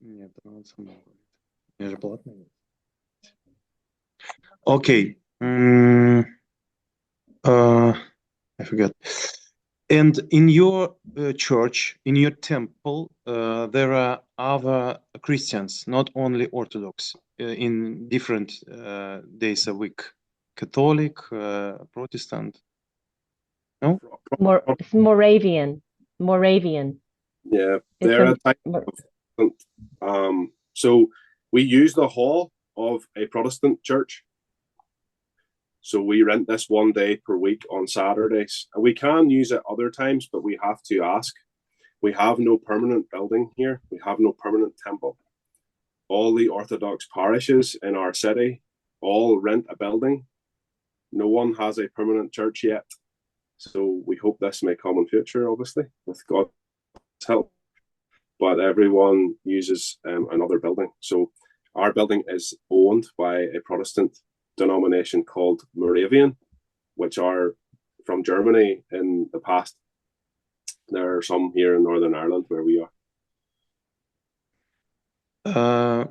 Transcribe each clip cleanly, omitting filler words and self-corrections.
Нет, он сам говорит. Я же платный. Okay. I forgot. And in your church, in your temple, there are other Christians, not only Orthodox, in different days a week. Catholic, Protestant. No? It's Moravian. Yeah, they're a type of, so we use the hall of a Protestant church. So we rent this one day per week on Saturdays. And we can use it other times, but we have to ask. We have no permanent building here. We have no permanent temple. All the Orthodox parishes in our city all rent a building. No one has a permanent church yet. So we hope this may come in future, obviously, with God's help. But everyone uses another building. So our building is owned by a Protestant denomination called Moravian, which are from Germany in the past. There are some here in Northern Ireland where we are.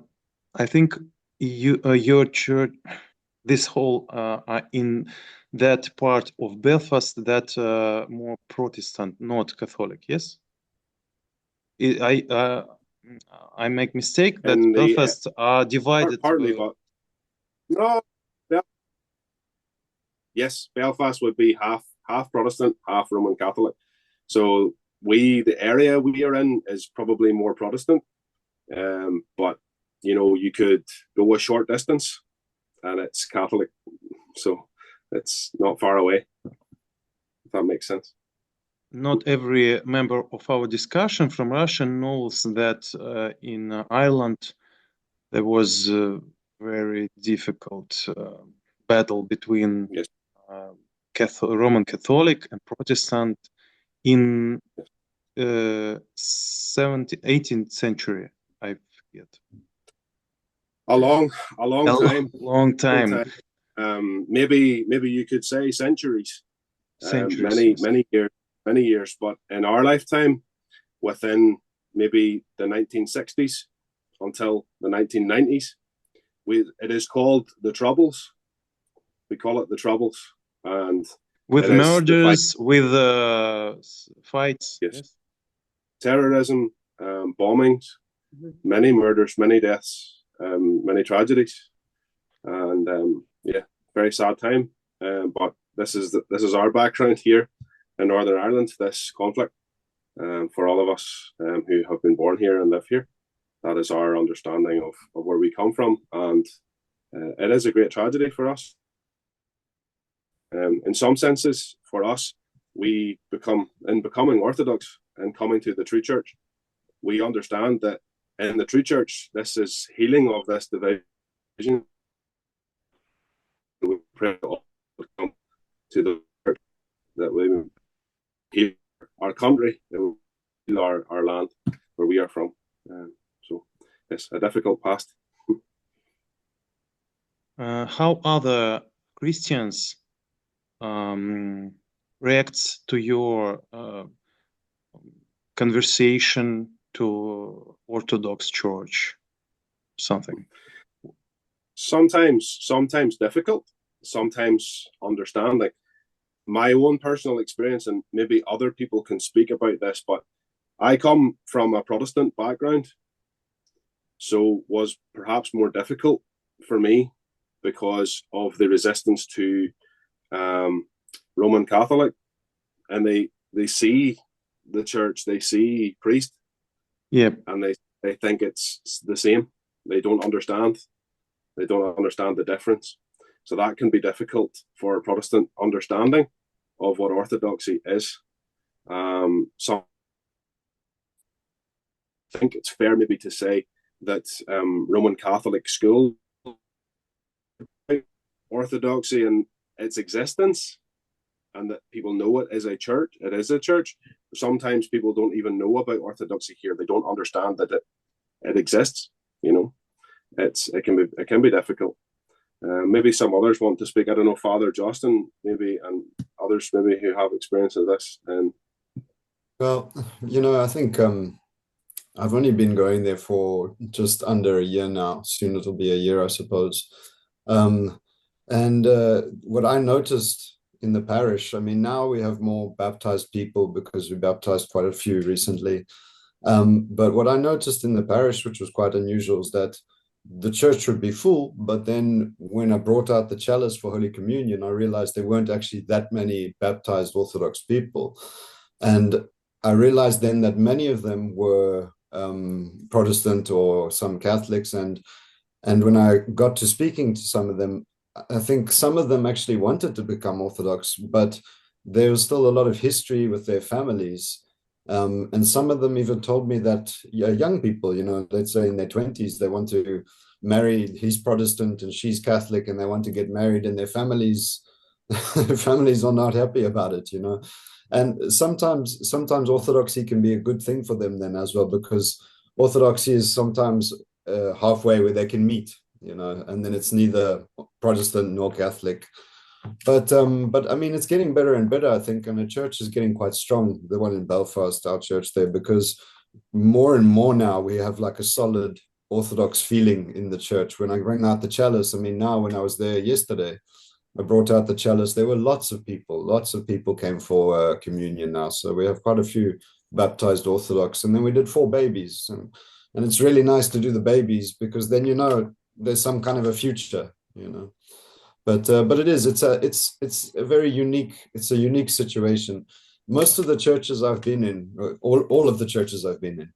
I think your church, this whole in that part of Belfast that more Protestant, not Catholic. Yes, I make mistake that Belfast are divided. Partly, but no. Yes, Belfast would be half Protestant, half Roman Catholic. So the area we are in is probably more Protestant. But you know, you could go a short distance and it's Catholic. So it's not far away, if that makes sense. Not every member of our discussion from Russia knows that in Ireland there was a very difficult battle between Roman Catholic and Protestant in 18th century. I forget. A long time. Maybe you could say centuries. Many years. But in our lifetime, within maybe the 1960s until the 1990s, it is called the Troubles. We call it the Troubles, and with murders, with fights, yes. Terrorism, bombings, many murders, many deaths, many tragedies, and very sad time. But this is our background here in Northern Ireland. This conflict, for all of us who have been born here and live here, that is our understanding of where we come from, and it is a great tragedy for us. In some senses, for us, becoming Orthodox and coming to the true church, we understand that in the true church, this is healing of this division. We pray to the church that we heal our country, that we heal our land where we are from. So it's a difficult past. How other Christians react to your conversation to Orthodox Church? Something. Sometimes difficult, sometimes understanding. My own personal experience, and maybe other people can speak about this, but I come from a Protestant background, so was perhaps more difficult for me because of the resistance to Roman Catholic, and they see the church, they see priest, and they think it's the same. They don't understand the difference. So that can be difficult for a Protestant understanding of what Orthodoxy is. So I think it's fair maybe to say that Roman Catholic school Orthodoxy and its existence, and that people know it is a church. It is a church. Sometimes people don't even know about Orthodoxy here. They don't understand that it exists. You know, it can be difficult. Maybe some others want to speak. I don't know, Father Justin, maybe, and others maybe who have experience of this. Well, you know, I think I've only been going there for just under a year now. Soon it'll be a year, I suppose. Um, and what I noticed in the parish, I mean, now we have more baptized people because we baptized quite a few recently. But what I noticed in the parish, which was quite unusual, is that the church would be full, but then when I brought out the chalice for Holy Communion, I realized there weren't actually that many baptized Orthodox people. And I realized then that many of them were Protestant or some Catholics. And when I got to speaking to some of them, I think some of them actually wanted to become Orthodox, but there was still a lot of history with their families. And some of them even told me that young people, let's say in their 20s, they want to marry, he's Protestant and she's Catholic, and they want to get married, and their families families are not happy about it. And sometimes Orthodoxy can be a good thing for them then as well, because Orthodoxy is sometimes halfway where they can meet, and then it's neither Protestant nor Catholic. But I mean, it's getting better and better, I think, and the church is getting quite strong, the one in Belfast, our church there, because more and more now we have like a solid Orthodox feeling in the church. When I bring out the chalice, I mean, now when I was there yesterday, I brought out the chalice. There were lots of people came for communion now. So we have quite a few baptized Orthodox, and then we did 4 babies, and it's really nice to do the babies because then there's some kind of a future. But it's a very unique situation. Most of the churches I've been in, all of the churches I've been in,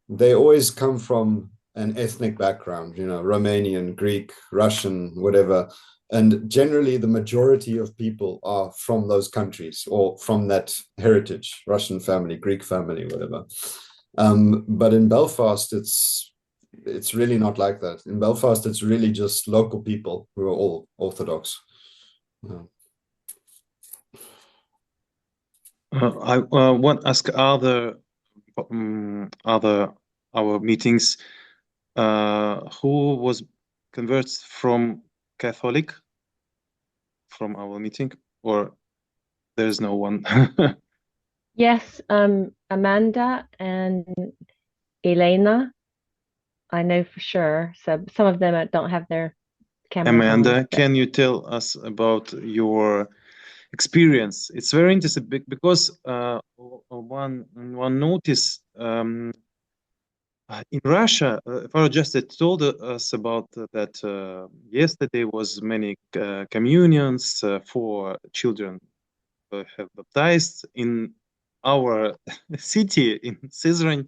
they always come from an ethnic background, Romanian, Greek, Russian, whatever. And generally, the majority of people are from those countries or from that heritage, Russian family, Greek family, whatever. But in Belfast, it's really not like that. In Belfast, it's really just local people who are all Orthodox. I want to ask other our meetings, who was converted from Catholic from our meeting, or there's no one? Yes, Amanda and Elena, I know for sure. So some of them don't have their cameras Amanda, on. can you tell us about your experience? It's very interesting because one notice in Russia, Father Justin told us about that yesterday was many communions for children have baptized. In our city in Sызrань,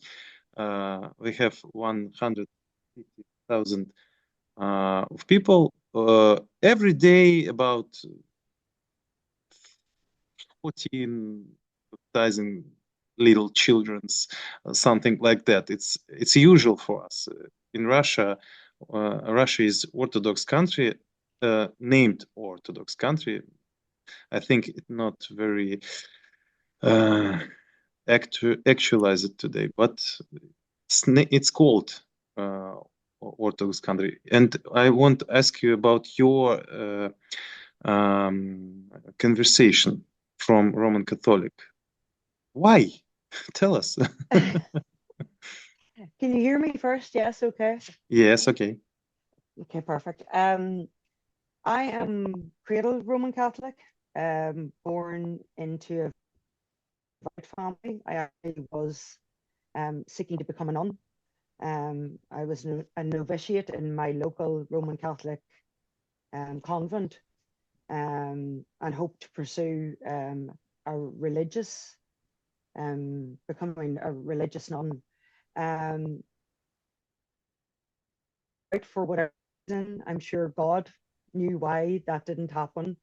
we have 150,000 of people every day, about 14 baptizing little children's, something like that. It's usual for us in Russia. Russia is Orthodox country, named Orthodox country. I think it's not very actualized today, but it's called Orthodox country. And I want to ask you about your conversation from Roman Catholic. Why? Tell us. Can you hear me first? Yes, okay. Yes, okay. Okay, perfect. I am cradle Roman Catholic, born into a devout family. I actually was seeking to become a nun. I was a novitiate in my local Roman Catholic convent, and hoped to pursue a religious, becoming a religious nun. For whatever reason, I'm sure God knew why that didn't happen.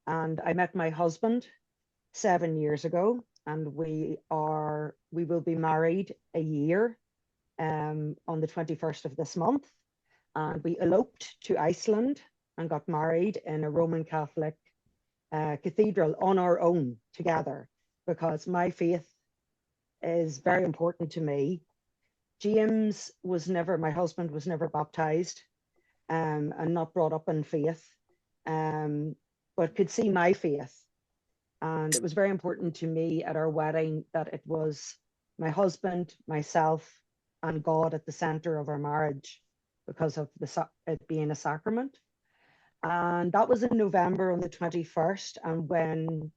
And I met my husband 7 years ago, and we will be married a year on the 21st of this month. And we eloped to Iceland and got married in a Roman Catholic cathedral on our own together, because my faith is very important to me. My husband was never baptized and not brought up in faith, but could see my faith. And it was very important to me at our wedding that it was my husband, myself, and God at the center of our marriage because of it being a sacrament. And that was in November on the 21st. And when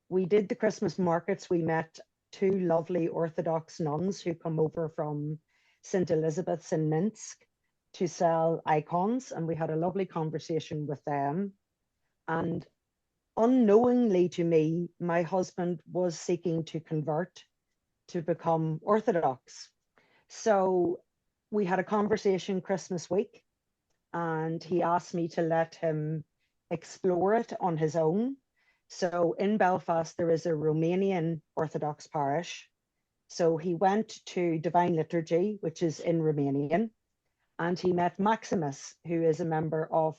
we did the Christmas markets, we met two lovely Orthodox nuns who come over from St. Elizabeth's in Minsk to sell icons. And we had a lovely conversation with them. And unknowingly to me, my husband was seeking to convert to become Orthodox. So we had a conversation Christmas week, and he asked me to let him explore it on his own. So in Belfast, there is a Romanian Orthodox parish. So he went to Divine Liturgy, which is in Romanian, and he met Maximus, who is a member of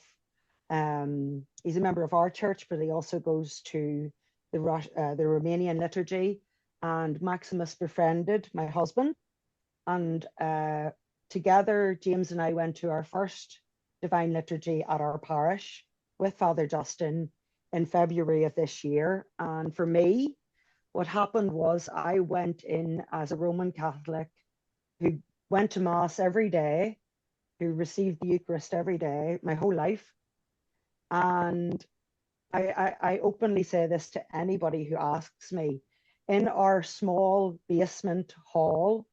he's a member of our church, but he also goes to the Romanian liturgy. And Maximus befriended my husband, and together James and I went to our first Divine Liturgy at our parish with Father Justin in February of this year. And for me, what happened was I went in as a Roman Catholic who went to Mass every day, who received the Eucharist every day, my whole life. And I openly say this to anybody who asks me. In our small basement hall,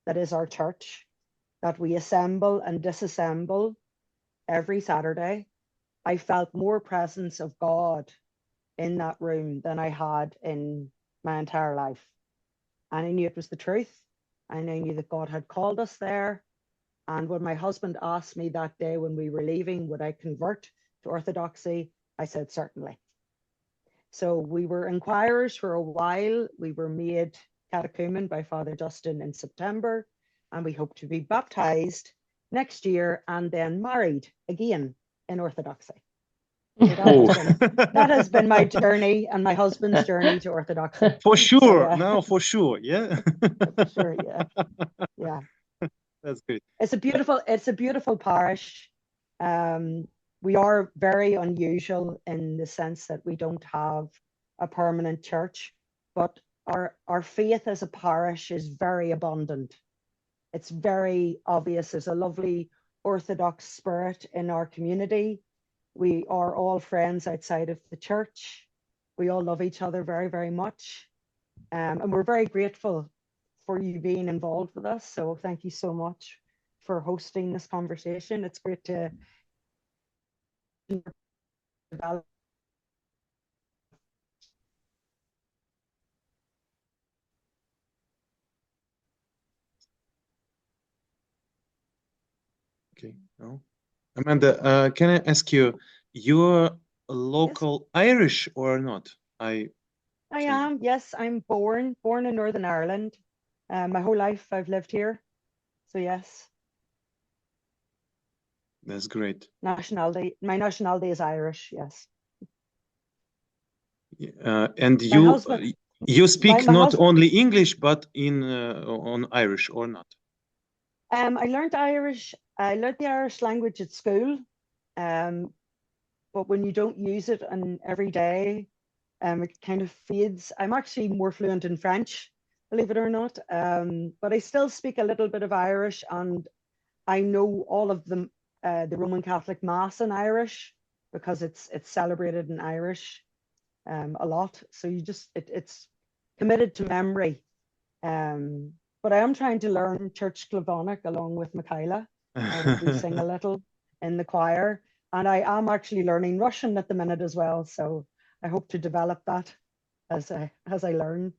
that is our church, that we assemble and disassemble every Saturday, I felt more presence of God in that room than I had in my entire life. And I knew it was the truth. And I knew that God had called us there. And when my husband asked me that day when we were leaving, would I convert to Orthodoxy, I said, certainly. So we were inquirers for a while. We were made catechumen by Father Justin in September, and we hope to be baptized next year and then married again in Orthodoxy. So that has been my journey and my husband's journey to Orthodoxy. For sure, So, now for sure, yeah. For sure, yeah. That's great. It's a beautiful parish. We are very unusual in the sense that we don't have a permanent church, but our faith as a parish is very abundant. It's very obvious. There's a lovely Orthodox spirit in our community. We are all friends outside of the church. We all love each other very, very much. And we're very grateful for you being involved with us. So thank you so much for hosting this conversation. It's great to develop. Okay, no. Amanda, can I ask you, you're local Irish or not? I am, yes. I'm born in Northern Ireland. My whole life I've lived here. So yes. That's great. My nationality is Irish, yes. And you speak not only English, but on Irish or not? I learned the Irish language at school, but when you don't use it every day, it kind of fades. I'm actually more fluent in French, believe it or not, but I still speak a little bit of Irish, and I know all of the Roman Catholic Mass in Irish because it's celebrated in Irish a lot. So it's committed to memory. But I am trying to learn Church Slavonic along with Michaela. We sing a little in the choir, and I am actually learning Russian at the minute as well. So I hope to develop that as I learn.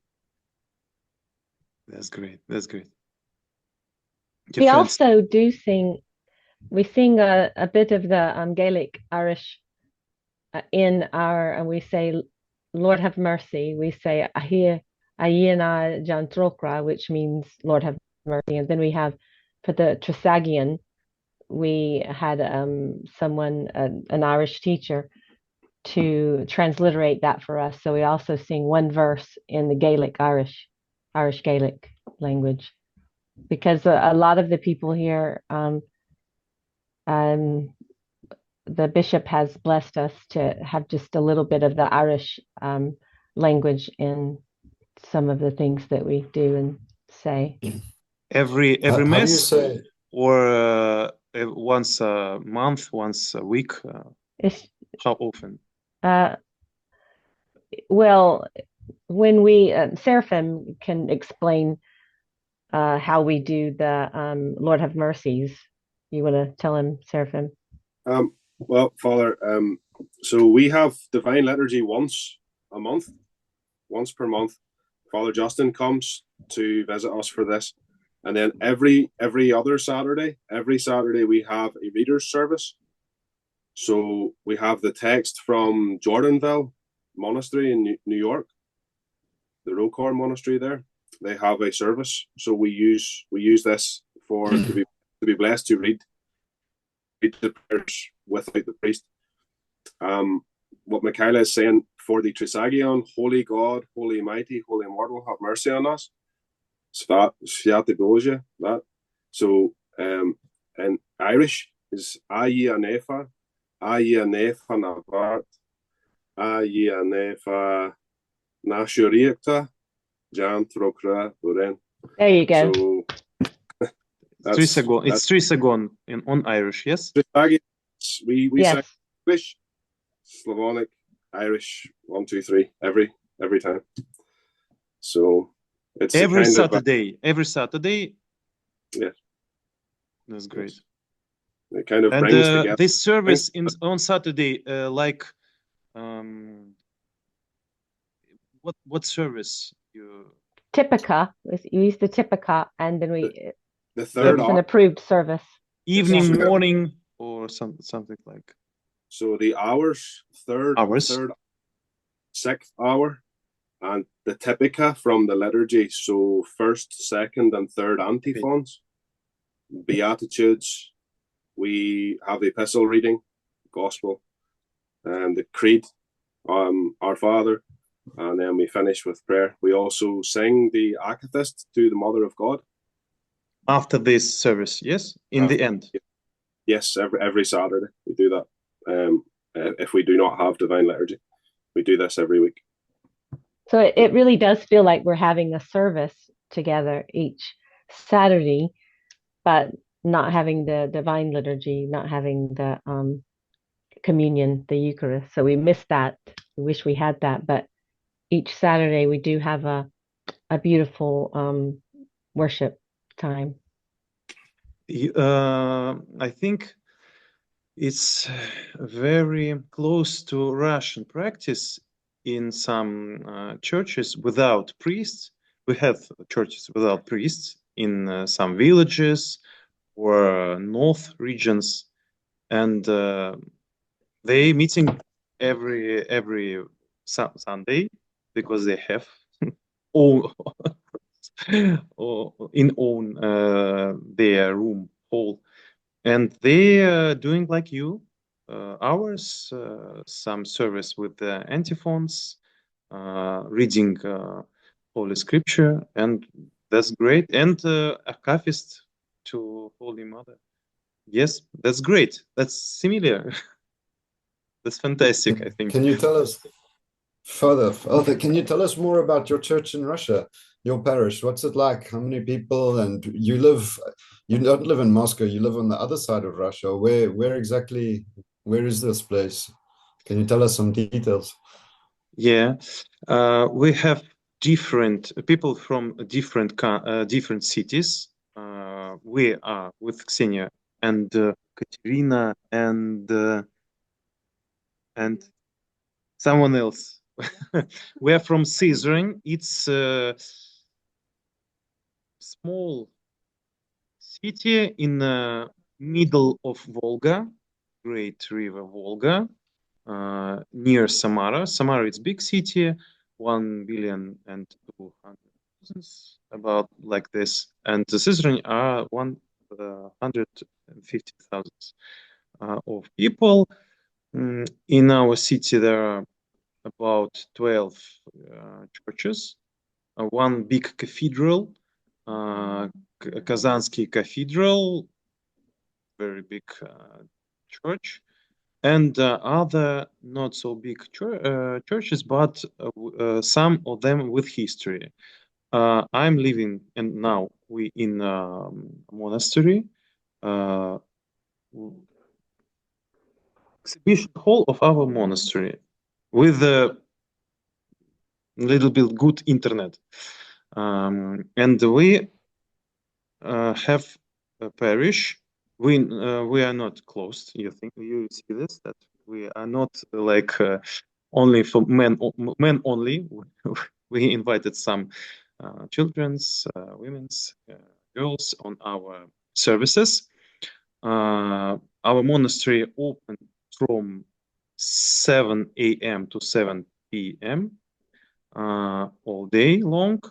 That's great. That's great. We also do sing. We sing a bit of the Gaelic Irish and we say, Lord have mercy. We say Ahia Ayena Jan Trokra, which means Lord have mercy. And then we have for the Trisagion, we had someone, an Irish teacher, to transliterate that for us. So we also sing one verse in the Gaelic Irish Gaelic language, because a lot of the people here, the bishop has blessed us to have just a little bit of the Irish language in some of the things that we do and say. Every How do you Mass, say? or once a month, once a week? It's How often? well, when we Seraphim can explain how we do the Lord have mercies. You want to tell him, Seraphim? Well, Father, so we have Divine Liturgy once a month, once per month. Father Justin comes to visit us for this. And then every other Saturday, we have a reader's service. So we have the text from Jordanville Monastery in New York, the Rokor Monastery there. They have a service. So we use this for to be blessed to read the prayers without the priest. What Michaela is saying for the Trisagion, Holy God, Holy Mighty, Holy Immortal, have mercy on us. That. So in Irish is Ayi Anefa Navart, Ayi Anefa Nashuriakta, Jan Trokra Buren. There you go. So It's Trisagon on Irish, yes? We Yes. say English, Slavonic, Irish, 1, 2, 3, every time. So it's Every kind Saturday. Yeah. That's great. It kind of And brings together. this service on Saturday, what service you? Typica. You use the Typica, and then The third it's an hour. approved service. Evening, Yes. morning, or something like. So the hours, third, 6th hour, and the typica from the liturgy. So 1st, 2nd, and 3rd antiphons, Beatitudes. We have the epistle reading, Gospel, and the Creed, Our Father, and then we finish with prayer. We also sing the Akathist to the Mother of God. After this service, yes? In the end? Yes, every Saturday we do that. If we do not have Divine Liturgy, we do this every week. So it really does feel like we're having a service together each Saturday, but not having the Divine Liturgy, not having the communion, the Eucharist. So we miss that. We wish we had that, but each Saturday we do have a beautiful worship time. I think it's very close to Russian practice in some churches without priests. We have churches without priests in some villages or north regions, and they meeting every Sunday because they have own in own their room hall, and they are doing like you hours, some service with the antiphons, reading Holy Scripture, and that's great. And a cathist to Holy Mother. Yes, that's great. That's similar. That's fantastic, I think. Can you tell us further? Can you tell us more about your church in Russia, your parish? What's it like? How many people? And you don't live in Moscow, you live on the other side of Russia. Where exactly, where is this place? Can you tell us some details? Yeah, we have different people from different cities. We are with Ksenia and Katerina and someone else. We are from Sызrань. It's a small city in the middle of Volga, great river Volga, near Samara. Samara is big city, 1,200,000, about like this. And the Sызrань are 150,000 of people. In our city, there are about 12 churches, one big cathedral, Kazansky Cathedral, very big church, and other not so big churches, but some of them with history. I'm living, and now we in monastery, exhibition hall of our monastery with a little bit good internet, and we have a parish. We are not closed. You see this, that we are not like only for men only. We invited some children's, women's, girls on our services. Our monastery open from 7 a.m. to 7 p.m. All day long.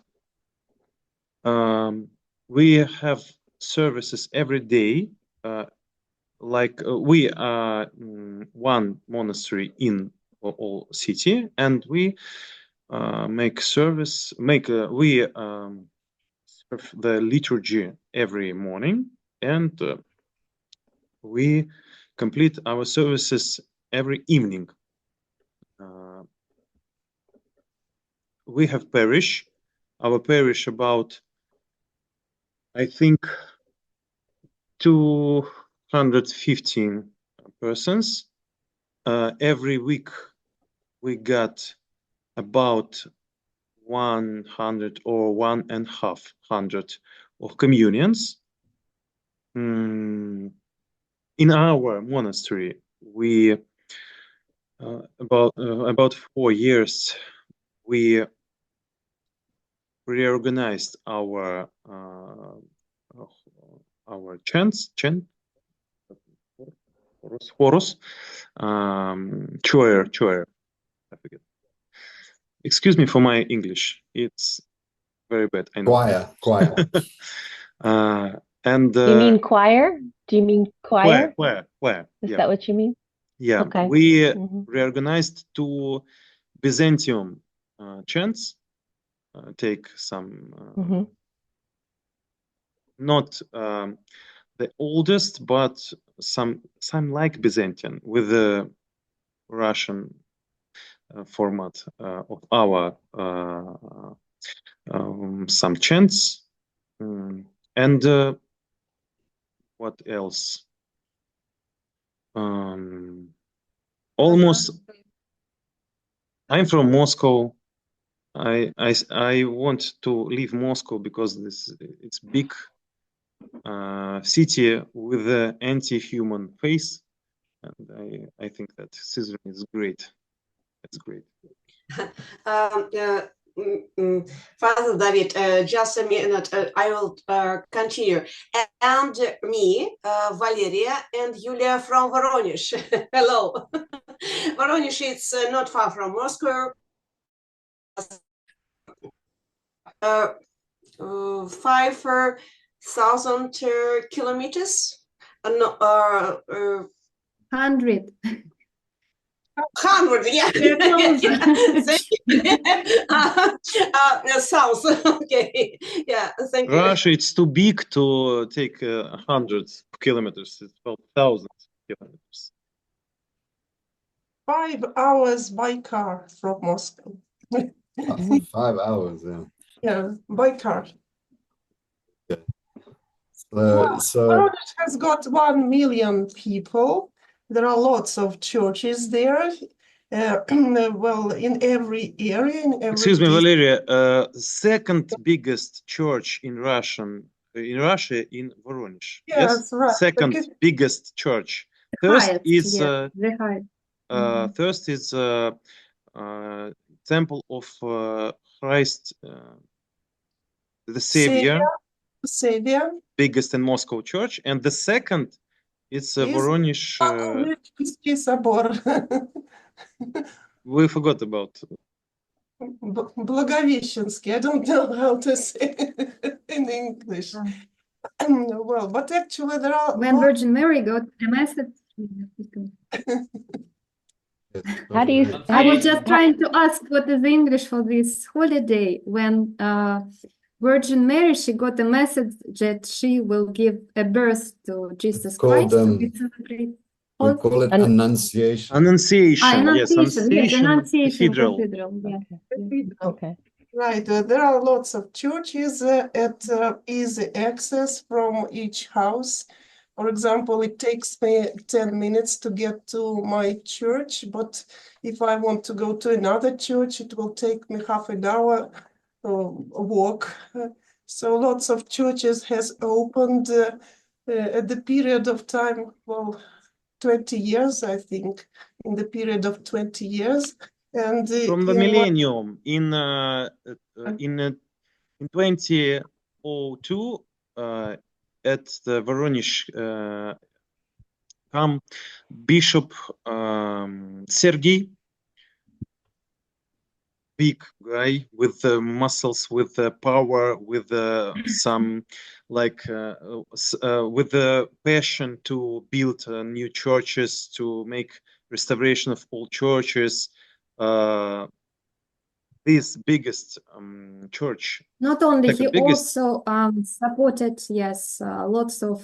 We have services every day. We are one monastery in all city, and we serve the liturgy every morning, and we complete our services every evening. We have parish. Our parish about, I think, 215 persons. Every week we got about 100 or 150 of communions. In our monastery, we about 4 years we reorganized our chant, chorus, choir. I forget. Excuse me for my English; it's very bad. I know. Choir. And you mean choir? Do you mean choir? Choir. Is that what you mean? Yeah. Okay. We reorganized to Byzantium chants. Take some not the oldest, but some like Byzantine with the Russian format of our some chants, and what else? Almost. I'm from Moscow. I want to leave Moscow because it's big city with an anti-human face, and I think that Caesar is great. It's great. Father David, just a minute, I will continue. And me, Valeria and Yulia from Voronezh. Hello. Voronezh is not far from Moscow. 5,000 kilometers. 100. 100, yeah. South, okay. Yeah, thank you. Russia, it's too big to take 100 kilometers. It's about 1,000 kilometers. 5 hours by car from Moscow. 5 hours, yeah. Yeah, by car. So Voronezh has got 1 million people. There are lots of churches there. Well, in every area, in every. Excuse me, Valeria. Second biggest church in Russia in Voronezh. Yes, right. Second biggest church. First is first is Temple of Christ, the Savior. Biggest in Moscow church, and the second is Voronezh. We forgot about. Благовещенский. I don't know how to say it in English. Well, but actually there are. When Virgin Mary got a message. How do you? I was just trying to ask what is the English for this holiday when Virgin Mary, she got a message that she will give a birth to Jesus Christ. We call it Annunciation. Annunciation, yes, Annunciation. Cathedral. Yeah. Okay. Right, there are lots of churches at easy access from each house. For example, it takes me 10 minutes to get to my church, but if I want to go to another church, it will take me half an hour walk. So lots of churches has opened at the period of time, well, 20 years, I think, in the period of 20 years. And from the in millennium in 2002 at the Voronezh come Bishop Sergei, big guy with the muscles, with the power, with some like with the passion to build new churches, to make restoration of old churches. This biggest church. Not only, like he biggest... also supported, yes, lots of,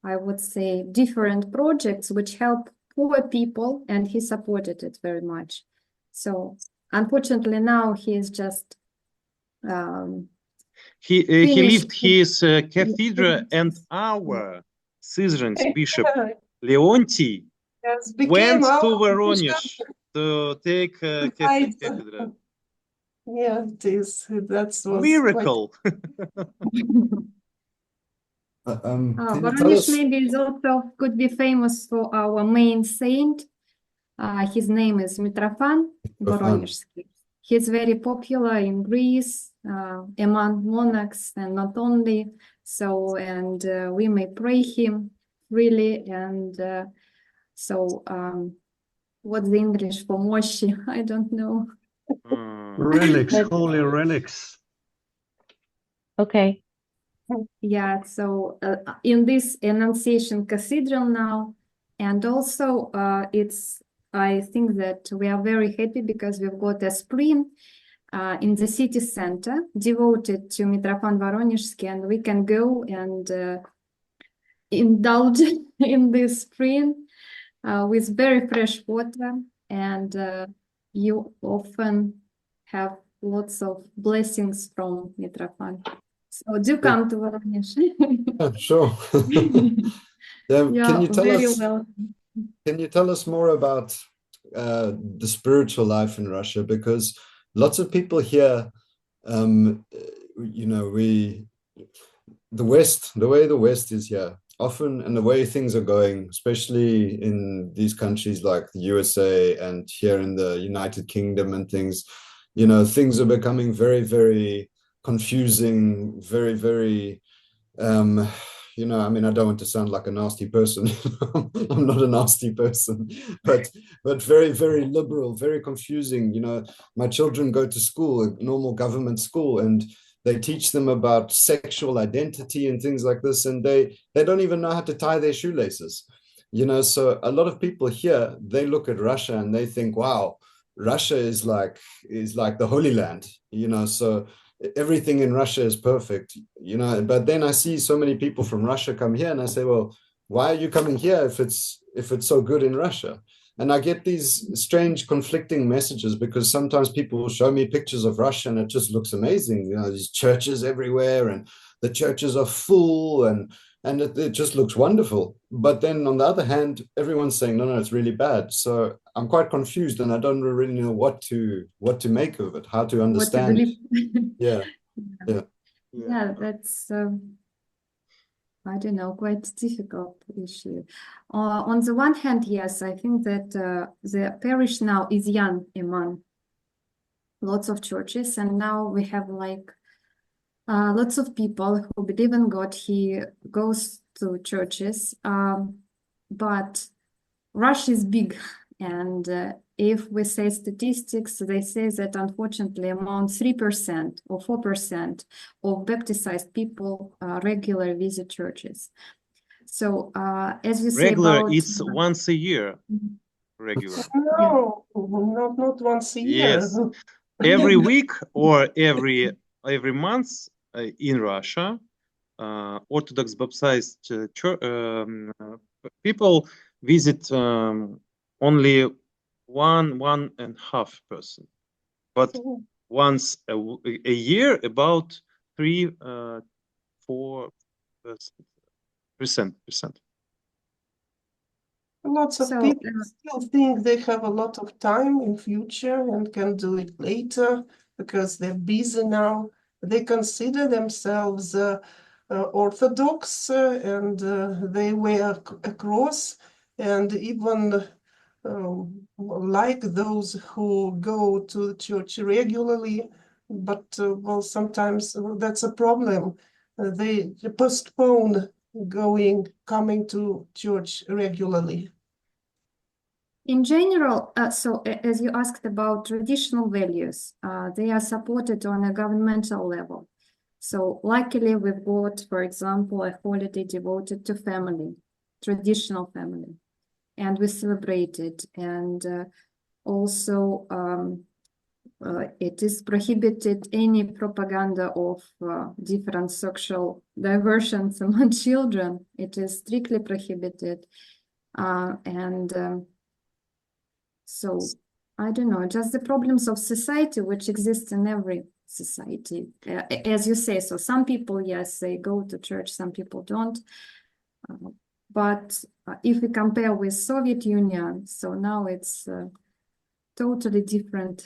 I would say, different projects which help poor people, and he supported it very much. So unfortunately now he is just he left his cathedral, and our Scissorhan's Bishop Leonti went to Voronezh to take cathedral. Yeah, it is. That's miracle. Voronezh maybe is also could be famous for our main saint. His name is Mitrofan Voronezhsky. He's very popular in Greece among monarchs, and not only so. And we may pray him freely. And so, what's the English for moshi? I don't know. Relics, holy relics. Okay. Yeah, so in this Annunciation Cathedral now, and also I think that we are very happy because we've got a spring in the city center devoted to Mitrofan Voronezhsky, and we can go and indulge in this spring with very fresh water, and you often have lots of blessings from Mitrofan. So do come to Voronezh. Yeah, sure. Can you tell us more about the spiritual life in Russia? Because lots of people here, you know, the way the West is here often, and the way things are going, especially in these countries like the USA and here in the United Kingdom and things, you know, things are becoming very, very confusing, very, very, you know, I mean, I don't want to sound like a nasty person. I'm not a nasty person, but very, very liberal, very confusing. You know, my children go to school, a normal government school, and they teach them about sexual identity and things like this, and they don't even know how to tie their shoelaces. You know, so a lot of people here, they look at Russia and they think, wow, Russia is like the Holy Land, you know, so everything in Russia is perfect, you know. But then I see so many people from Russia come here, and I say, well, why are you coming here if it's so good in Russia? And I get these strange conflicting messages, because sometimes people will show me pictures of Russia and it just looks amazing, you know, these churches everywhere, and the churches are full, and it just looks wonderful. But then on the other hand, everyone's saying, no, it's really bad. So I'm quite confused, and I don't really know what to make of it, how to understand. Yeah, that's I don't know, quite difficult issue. On the one hand, yes, I think that the parish now is young among lots of churches, and now we have like lots of people who believe in God. He goes to churches, but Russia is big, and if we say statistics, they say that unfortunately around 3% or 4% of baptized people regularly visit churches. So as you say about it's once a year. Regular. No, not once a year. Yes, every week or every month in Russia, Orthodox baptized people visit only 1.5%, but once a year, about 3-4%. Lots of people still think they have a lot of time in future and can do it later because they're busy now. They consider themselves Orthodox and they wear a cross, and even like those who go to church regularly, but well, sometimes that's a problem. They postpone coming to church regularly. In general, so as you asked about traditional values, they are supported on a governmental level. So luckily we've got, for example, a holiday devoted to family, traditional family, and we celebrate it. And also it is prohibited any propaganda of different sexual diversions among children. It is strictly prohibited. So I don't know, just the problems of society which exist in every society, as you say. So some people, yes, they go to church, some people don't. But if we compare with Soviet Union, so now it's totally different.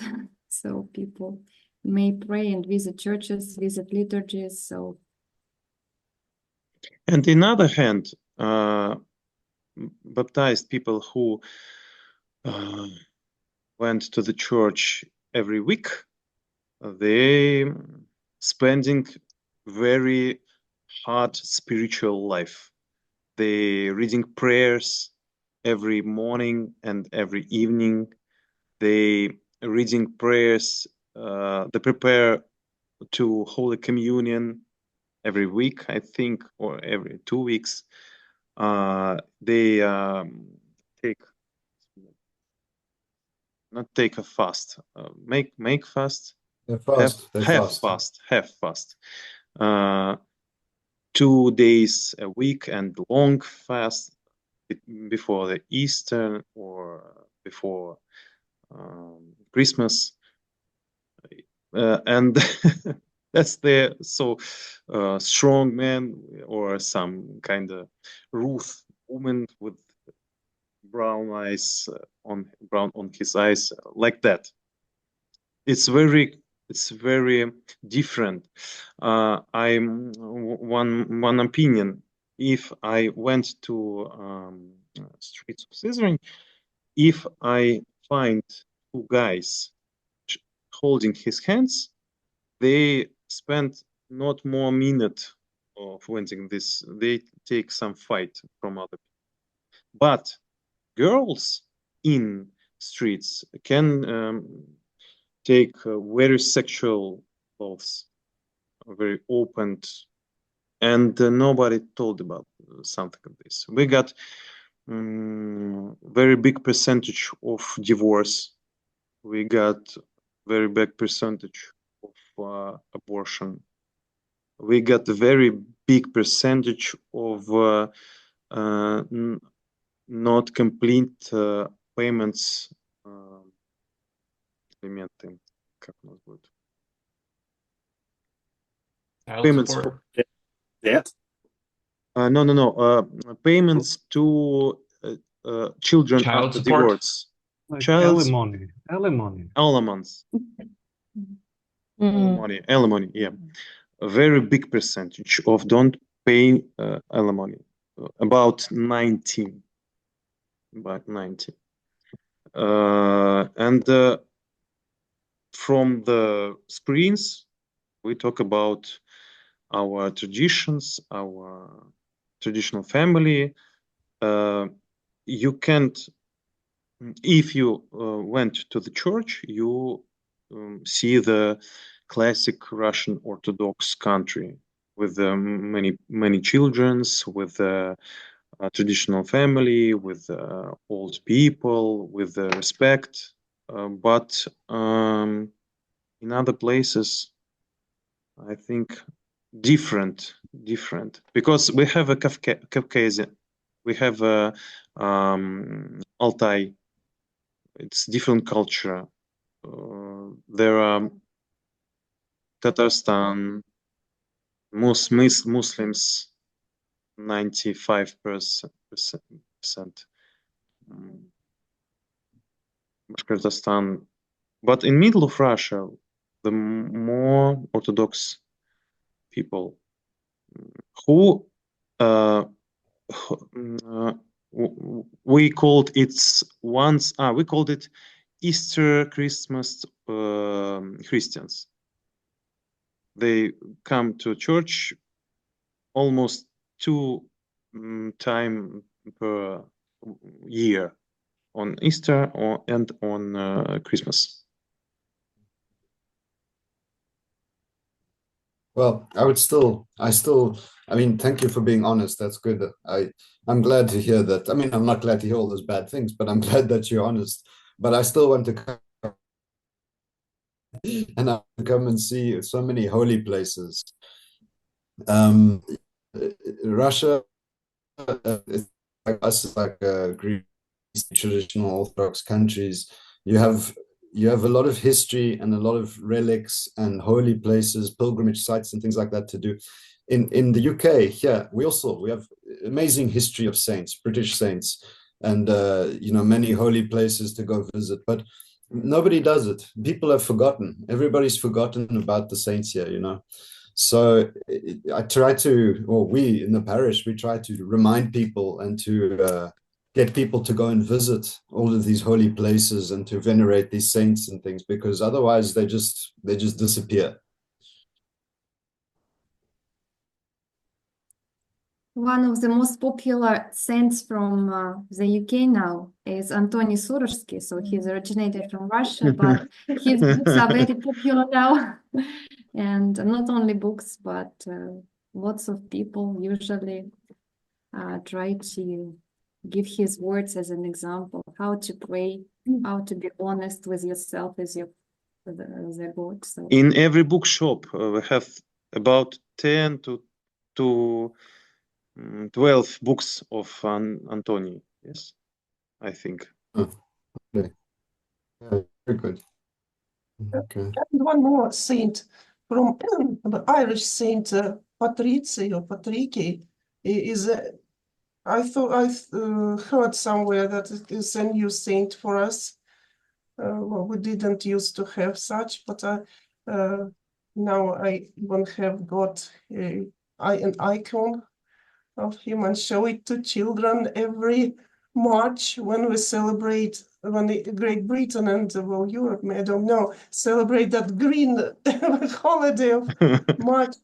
So people may pray and visit churches, visit liturgies. So, and on the other hand, baptized people who went to the church every week, they spending very hard spiritual life. They reading prayers every morning and every evening. They reading prayers. They prepare to Holy Communion every week, I think, or every 2 weeks. They take a fast, make fast, have fast. 2 days a week and long fast before the Easter or before Christmas, and that's the strong man or some kind of Ruth woman with brown eyes on his eyes, like that. It's very different. I'm one opinion. If I went to streets of Slytherin, if I find 2 guys holding his hands, they spend not more minute of winning this. They take some fight from other people. But girls in streets can take very sexual clothes, very open, and nobody told about something like this. We got very big percentage of divorce. We got very big percentage of abortion. We got a very big percentage of not complete payments. Элементы, как у нас будет? Payments for debt. No. Payments to children after divorce. Like alimony. Alimony, yeah. A very big percentage of don't pay alimony. About 19. And from the screens, we talk about our traditions, our traditional family. You can't, if you went to the church, you see the classic Russian Orthodox country with many children, with a traditional family, with old people, with respect. But in other places, I think different, because we have a Caucasian, we have a Altai. It's different culture. There are Tatarstan, Muslims, 95%. Bashkortostan, but in middle of Russia, the more Orthodox people who we called it Easter Christmas Christians. They come to church almost 2 times per year, on Easter and on Christmas. Well, I mean, thank you for being honest. That's good. I'm glad to hear that. I mean, I'm not glad to hear all those bad things, but I'm glad that you're honest. But I still want to come and I come and see so many holy places. Russia is like us, like Greece, traditional Orthodox countries. You have a lot of history and a lot of relics and holy places, pilgrimage sites and things like that to do. In the UK, here we have amazing history of saints, British saints, and many holy places to go visit. But nobody does it. People have forgotten. Everybody's forgotten about the saints here, So I try to, or we in the parish, we try to remind people and to get people to go and visit all of these holy places and to venerate these saints and things, because otherwise they just disappear. One of the most popular saints from the UK now is Antony Surorsky. So he's originated from Russia, but his books are very popular now. And not only books, but lots of people usually try to give his words as an example, how to pray, how to be honest with yourself as the God. So in every bookshop, we have about 10 to 12 books of Antony. Yes, I think. Okay. Yeah, very good. Okay. And one more saint from the Irish saint Patrici or Patrici is I thought I heard somewhere that it is a new saint for us. Well, we didn't used to have such, but now I even have got an icon of him and show it to children every March when we celebrate, when Great Britain and Europe, I don't know, celebrate that green holiday of March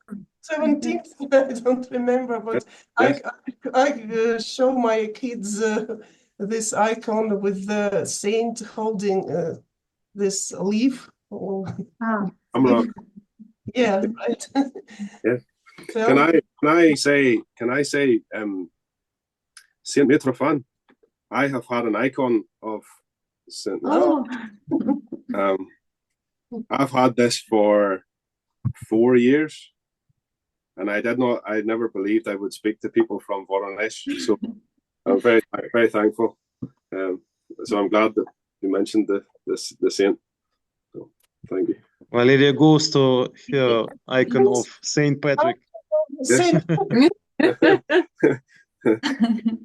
17th. I don't remember, but yes. I show my kids this icon with the saint holding this leaf. Yeah, right. Yes. Can I say Saint Mitrofan? I have had an icon of Saint Mitrofan. I've had this for 4 years, and I never believed I would speak to people from Voronezh. So I'm very, very thankful. So I'm glad that you mentioned the saint. So thank you. Valeria goes to her icon of Saint Patrick. Yes.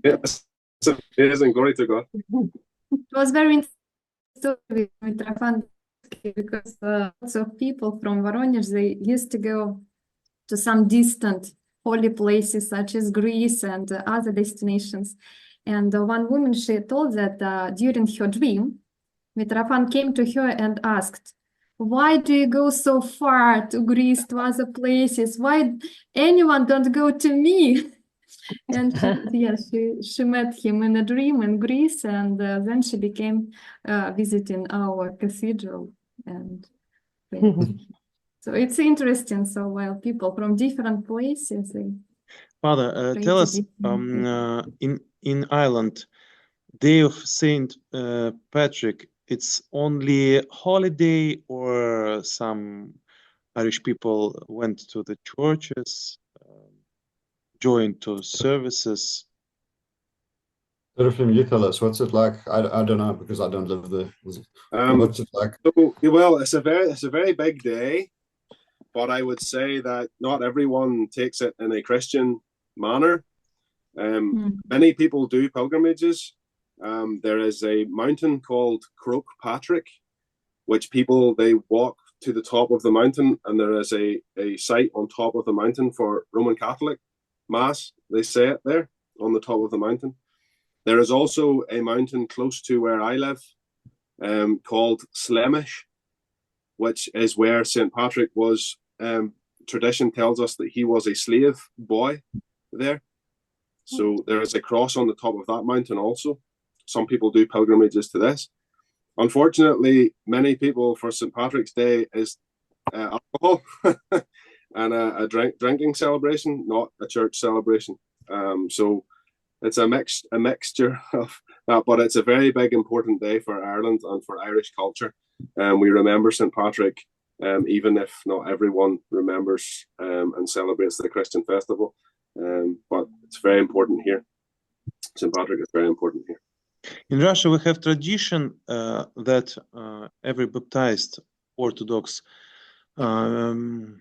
Yes. Amazing, glory to God. It was very interesting with Mitrofan because lots of people from Voronezh, they used to go to some distant holy places such as Greece and other destinations. And one woman, she told that during her dream, Mitrofan came to her and asked, "Why do you go so far to Greece, to other places? Why anyone don't go to me?" And she met him in a dream in Greece, and then she became visiting our cathedral. And so it's interesting. So while people from different places, Father, tell us, in Ireland, Day of Saint Patrick, it's only holiday, or some Irish people went to the churches, joined to services? Serafim, you tell us, what's it like? I don't know, because I don't live there. What's it like? So, well, it's a very big day. but I would say that not everyone takes it in a Christian manner. Many people do pilgrimages. There is a mountain called Croagh Patrick, which they walk to the top of the mountain, and there is a site on top of the mountain for Roman Catholic Mass. They say it there on the top of the mountain. There is also a mountain close to where I live called Slemish, which is where St. Patrick was. Tradition tells us that he was a slave boy there. So there is a cross on the top of that mountain also. Some people do pilgrimages to this. Unfortunately, many people for St. Patrick's Day is alcohol and a drinking celebration, not a church celebration. So it's a mixture of that, but it's a very big, important day for Ireland and for Irish culture. We remember St. Patrick, even if not everyone remembers and celebrates the Christian festival. But it's very important here. St. Patrick is very important here. In Russia, we have tradition that every baptized Orthodox man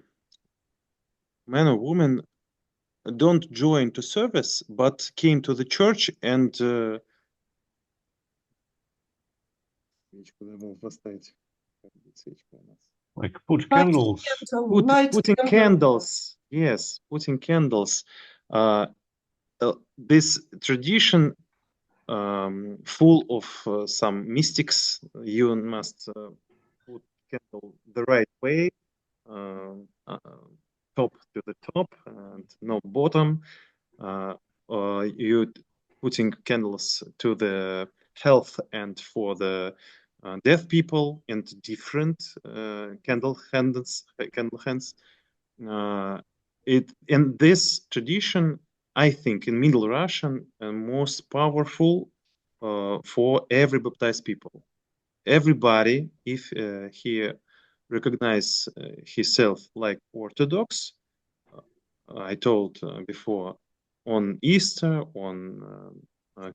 or woman don't join to service, but came to the church and like put candles. Putting candles. Yes, putting candles. This tradition full of some mystics. You must put candle the right way, top to the top and no bottom. You putting candles to the health and for the deaf people and different candle hands. In this tradition, I think in Middle Russian, most powerful for every baptized people. Everybody, if he recognize himself like Orthodox, I told before, on Easter, on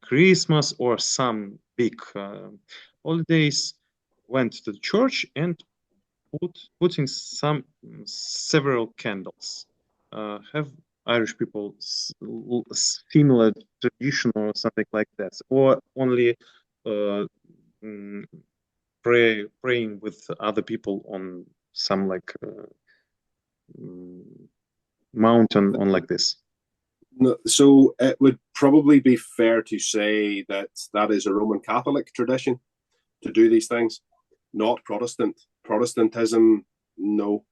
Christmas, or some big holidays, went to the church and putting several candles. Have Irish people similar tradition or something like that, or only praying with other people on some like mountain on like this? No, so it would probably be fair to say that is a Roman Catholic tradition to do these things, not Protestant. Protestantism, no.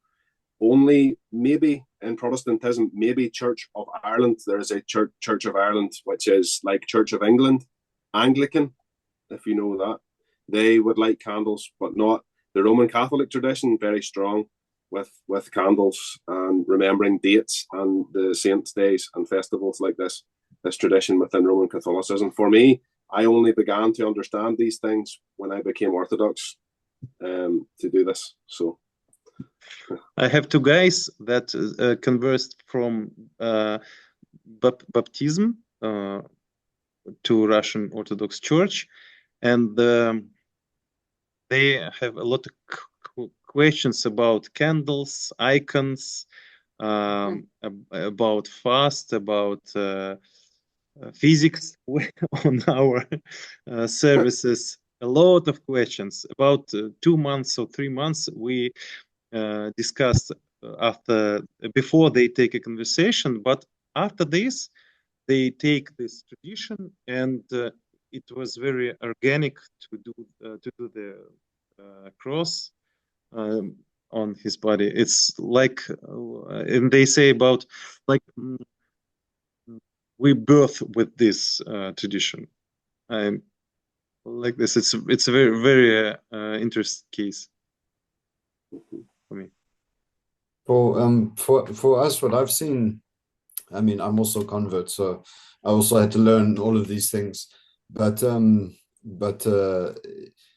Only maybe in Protestantism, maybe Church of Ireland. There is a Church of Ireland, which is like Church of England, Anglican, if you know that. They would light candles, but not the Roman Catholic tradition, very strong with candles and remembering dates and the saints' days and festivals like this tradition within Roman Catholicism. For me, I only began to understand these things when I became Orthodox to do this. So I have two guys that conversed from baptism to Russian Orthodox Church, and they have a lot of questions about candles, icons, about fast, about physics on our services. A lot of questions. About 2 months or 3 months, we discussed before they take a conversation, but after this, they take this tradition, and it was very organic to do the cross on his body. It's like, and they say about like we birth with this tradition. Like this, it's a very very interesting case for me. For us, what I've seen, I mean, I'm also a convert, so I also had to learn all of these things. But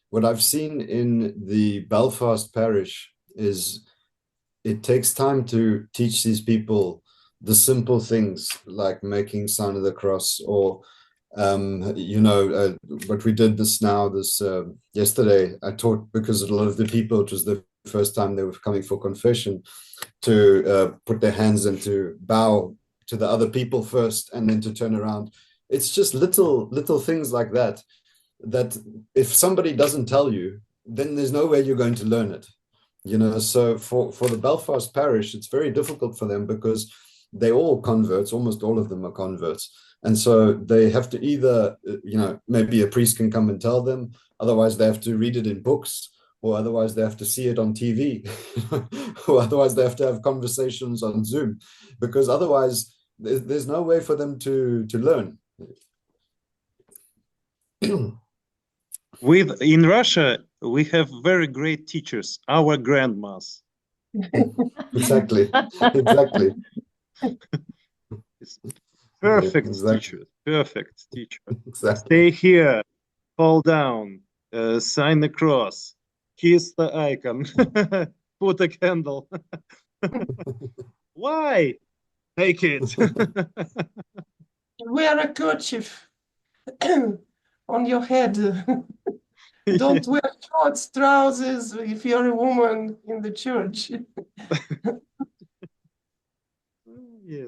what I've seen in the Belfast parish is it takes time to teach these people the simple things like making sign of the cross, or what we did yesterday. I taught, because a lot of the people, it was the first time they were coming for confession, to put their hands and to bow to the other people first and then to turn around. It's just little things like that, that if somebody doesn't tell you, then there's no way you're going to learn it. You know, so for the Belfast parish, it's very difficult for them because they're all converts, almost all of them are converts. And so they have to either, you know, maybe a priest can come and tell them, otherwise they have to read it in books, or otherwise they have to see it on TV, or otherwise they have to have conversations on Zoom, because otherwise there's no way for them to learn. In Russia, we have very great teachers, our grandmas. Exactly. It's perfect teacher, perfect teacher. Stay here, fall down, sign the cross, kiss the icon, put a candle. Why? Take it. Wear a kerchief on your head. Don't wear shorts, trousers if you're a woman in the church. Yeah,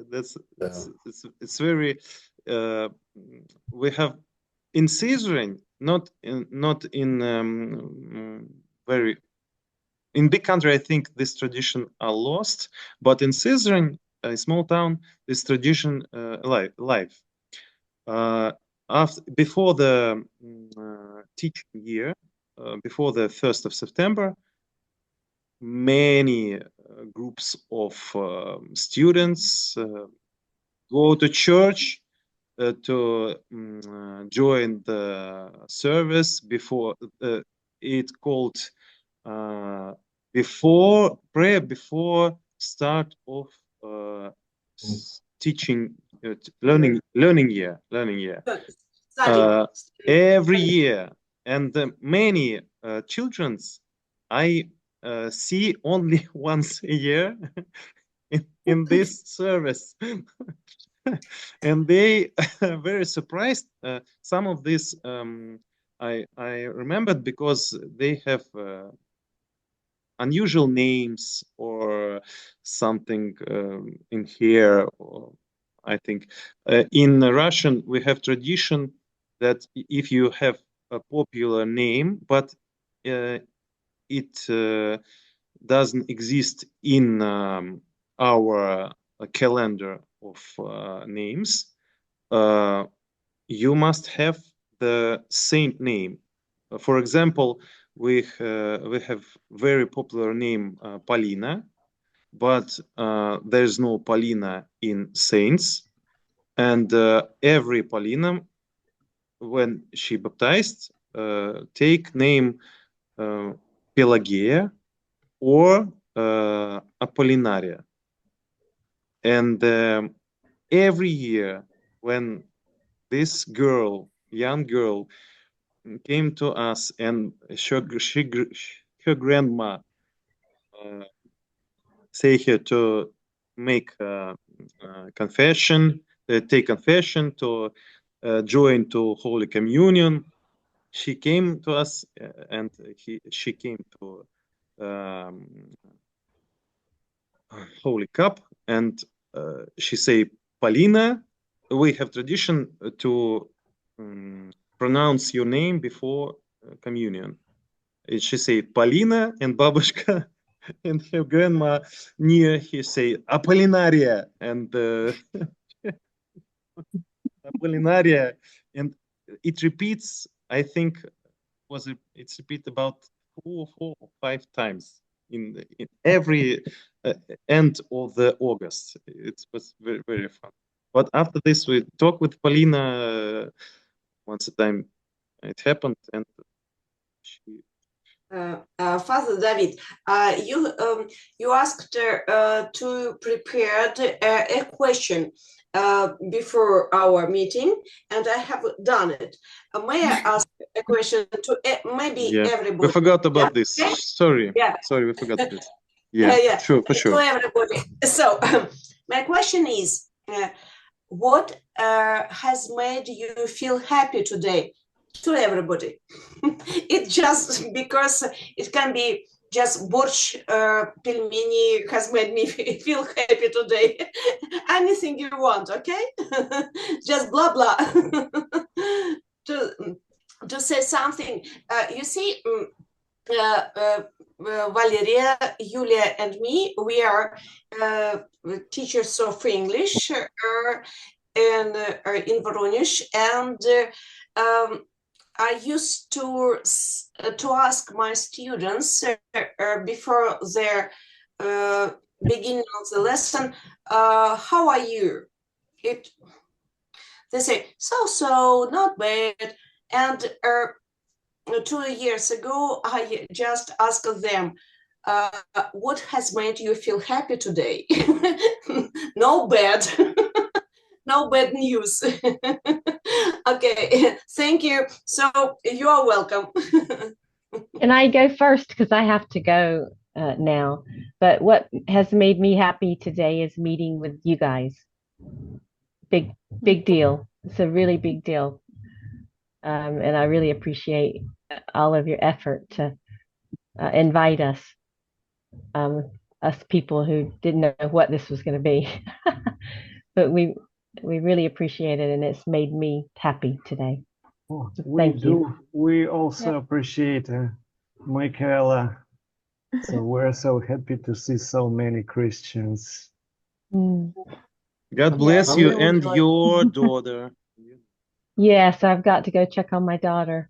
it's very. We have in Caesarea, not in very. In big country, I think this tradition are lost, but in Caesarea, a small town, this tradition live. Before the teaching year, before the 1st of September, many groups of students go to church to join the service before it called before prayer, before start of teaching, learning year. Every year, and many childrens I see only once a year in this service. And they are very surprised. Some of this I remembered because they have unusual names or something in here. Or I think in Russian we have tradition that if you have a popular name, but it doesn't exist in our calendar of names, you must have the saint name. For example, we have very popular name Paulina, but there's no Paulina in saints, and every Paulina, when she baptized, take name Pelagia or Apollinaria. And every year when this young girl came to us, and her grandma say her to make confession, take confession, to join to Holy Communion. She came to us, and she came to Holy Cup, and she say, Paulina, we have tradition to pronounce your name before communion. And she say, Paulina, and babushka and her grandma near, he say, Apollinaria, and Apollinaria, and it repeats, I think, it's repeat about 4 or 5 times in every end of the August. It was very, very fun. But after this, we talked with Paulina once a time. It happened, and she. Father David, you asked to prepare a question before our meeting, and I have done it. May I ask a question to maybe everybody? We forgot about this. Okay? Sorry, we forgot this. Sure, for sure. To everybody. So my question is, what has made you feel happy today? To everybody. It just because it can be just borщ pelmeni has made me feel happy today. Anything you want, okay? Just blah blah. to say something, you see, Valeria, Julia, and me, we are teachers of English in Voronezh, and I used to ask my students before their beginning of the lesson, how are you? They say, so, not bad. And 2 years ago, I just asked them, what has made you feel happy today? No bad. No bad news. Okay, thank you. So you are welcome. And I go first because I have to go now. But what has made me happy today is meeting with you guys. Big deal. It's a really big deal. And I really appreciate all of your effort to invite us, us people who didn't know what this was going to be. But we really appreciate it, and it's made me happy today. Oh, So we thank do. you. We also appreciate Michaela. So we're so happy to see so many Christians. God bless you and your daughter. Yes, I've got to go check on my daughter.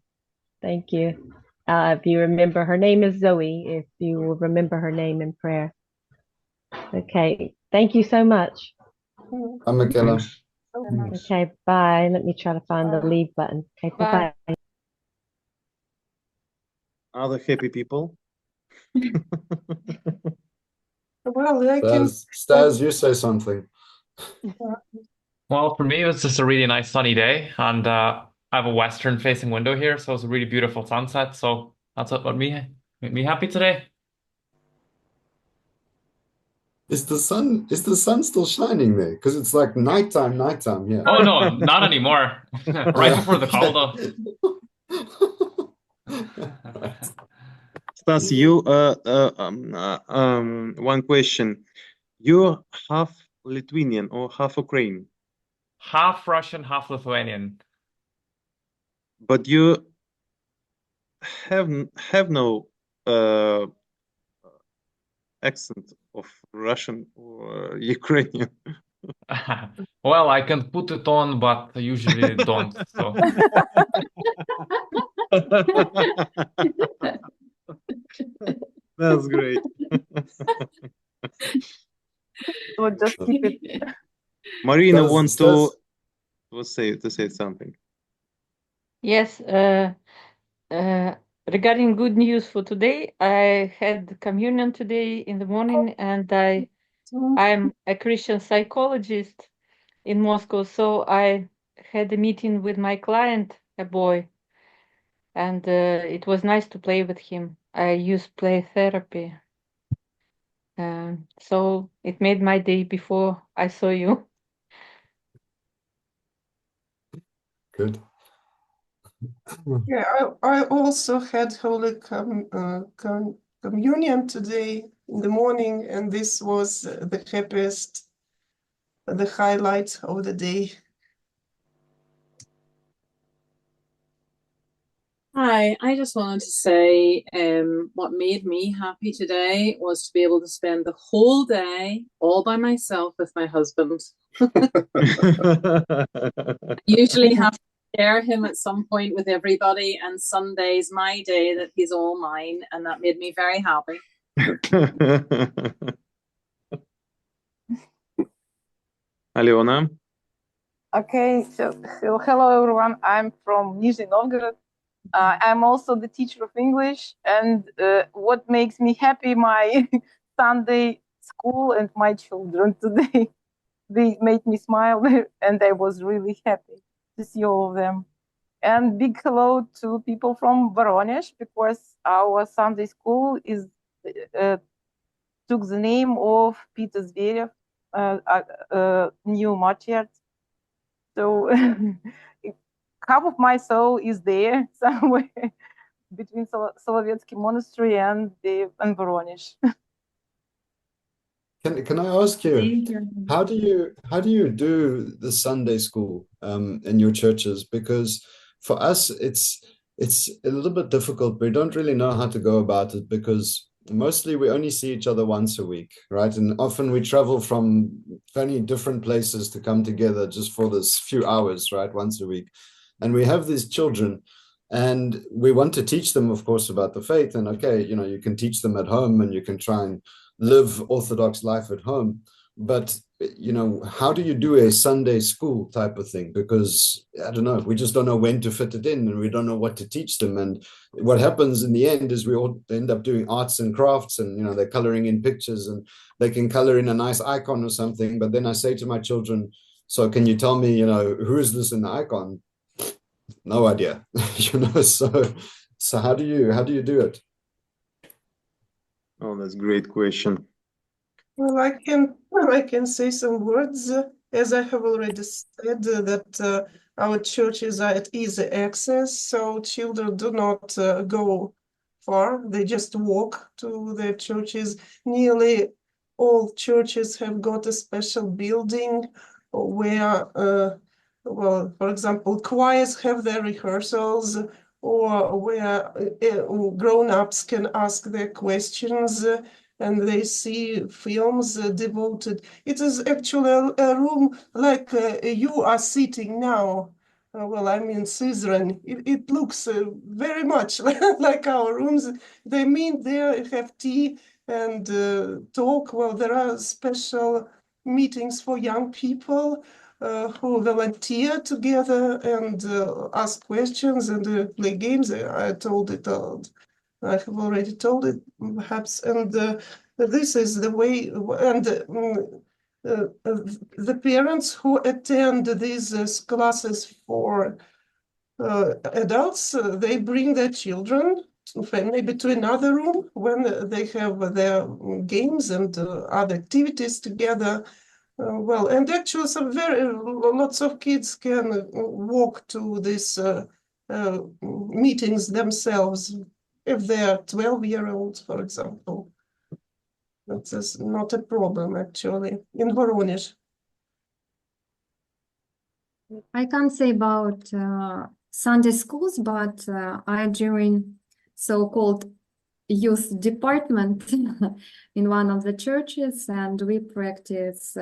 Thank you. If you remember, her name is Zoe, if you will remember her name in prayer. Okay, thank you so much. I'm Michaela. Okay, bye. Let me try to find the leave button. Okay, bye-bye. Other happy people? Well, I can... Stas, you say something. Well, for me, it was just a really nice sunny day, and I have a western-facing window here, so it's a really beautiful sunset. So that's what made me happy today. Is the sun still shining there? Because it's like nighttime here. Oh no, not anymore. Right before the call, though. Stas, you one question. You're half Lithuanian or half Ukrainian? Half Russian, half Lithuanian. But you have no accent of Russian or Ukrainian. Well, I can put it on, but I usually don't. So. That's great. We'll just keep it. Marina wants to say something. Yes, regarding good news for today, I had communion today in the morning, and I'm a Christian psychologist in Moscow, so I had a meeting with my client, a boy, and it was nice to play with him. I use play therapy. So it made my day before I saw you. Good. Yeah, I also had Holy Communion today in the morning, and this was the happiest, the highlight of the day. Hi, I just wanted to say what made me happy today was to be able to spend the whole day all by myself with my husband. I usually have to share him at some point with everybody, and Sunday's my day that he's all mine, and that made me very happy. Aliona? Okay, so hello everyone. I'm from Nizhny Novgorod. I'm also the teacher of English, and what makes me happy, my Sunday school and my children today. They made me smile, and I was really happy to see all of them. And big hello to people from Voronezh, because our Sunday school is took the name of Peter Zverev, new matriarch. So half of my soul is there somewhere. between Solovetsky Monastery and Voronezh. Can I ask you, how do you do the Sunday school in your churches? Because for us, it's a little bit difficult. We don't really know how to go about it because mostly we only see each other once a week, right? And often we travel from very different places to come together just for this few hours, right? Once a week. And we have these children and we want to teach them, of course, about the faith. And okay, you know, you can teach them at home and you can try and live Orthodox life at home. But, you know, how do you do a Sunday school type of thing? Because, I don't know, we just don't know when to fit it in and we don't know what to teach them. And what happens in the end is we all end up doing arts and crafts and, you know, they're coloring in pictures and they can color in a nice icon or something. But then I say to my children, so can you tell me, you know, who is this in the icon? No idea, you know, so how do you do it? Oh, that's a great question. Well, I can say some words. As I have already said, that our churches are at easy access, so children do not go far. They just walk to their churches. Nearly all churches have got a special building where, well, for example, choirs have their rehearsals, or where grown-ups can ask their questions. And they see films devoted. It is actually a room like you are sitting now. Well, I'm in Slytherin. It looks very much like our rooms. They meet there, have tea and talk. Well, there are special meetings for young people who volunteer together and ask questions and play games. I told it I have already told it, perhaps, and this is the way. And the parents who attend these classes for adults, they bring their children maybe to another room when they have their games and other activities together. Well, and actually, lots of kids can walk to these meetings themselves if they are 12-year-olds, for example. That is not a problem, actually, in Voronezh. I can't say about Sunday schools, but I joined so-called youth department in one of the churches, and we practice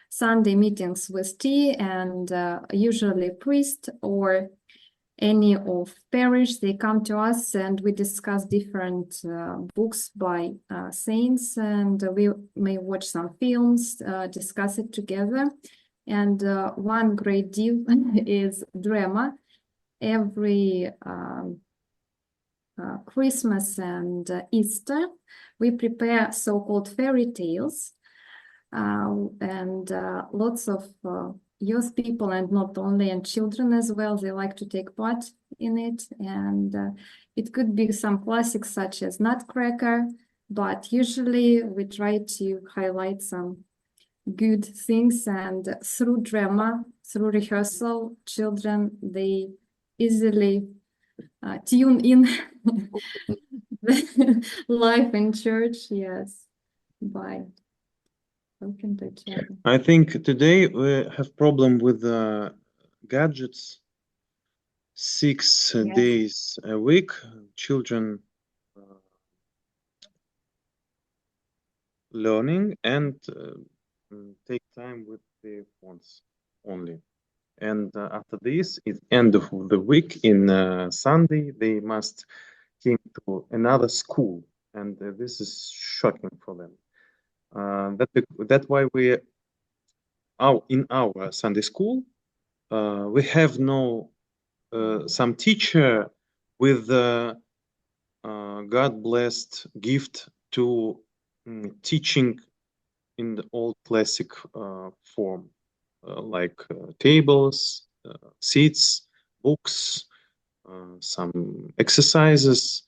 Sunday meetings with tea, and usually priest or any of parish, they come to us and we discuss different books by saints, and we may watch some films, discuss it together. And one great deal is drama. Every Christmas and Easter, we prepare so-called fairy tales, and lots of youth people, and not only, and children as well, they like to take part in it. And it could be some classics such as Nutcracker, but usually we try to highlight some good things, and through drama, through rehearsal, children, they easily tune in the life in church, yes, by talking to each other. I think today we have problem with gadgets. 6 Yes. days a week, children learning and take time with their phones only. And after this, at end of the week, in Sunday, they must came to another school, and this is shocking for them. That's why we, in our Sunday school, we have no some teacher with God-blessed gift to teaching in the old classic form, like tables, seats, books, some exercises.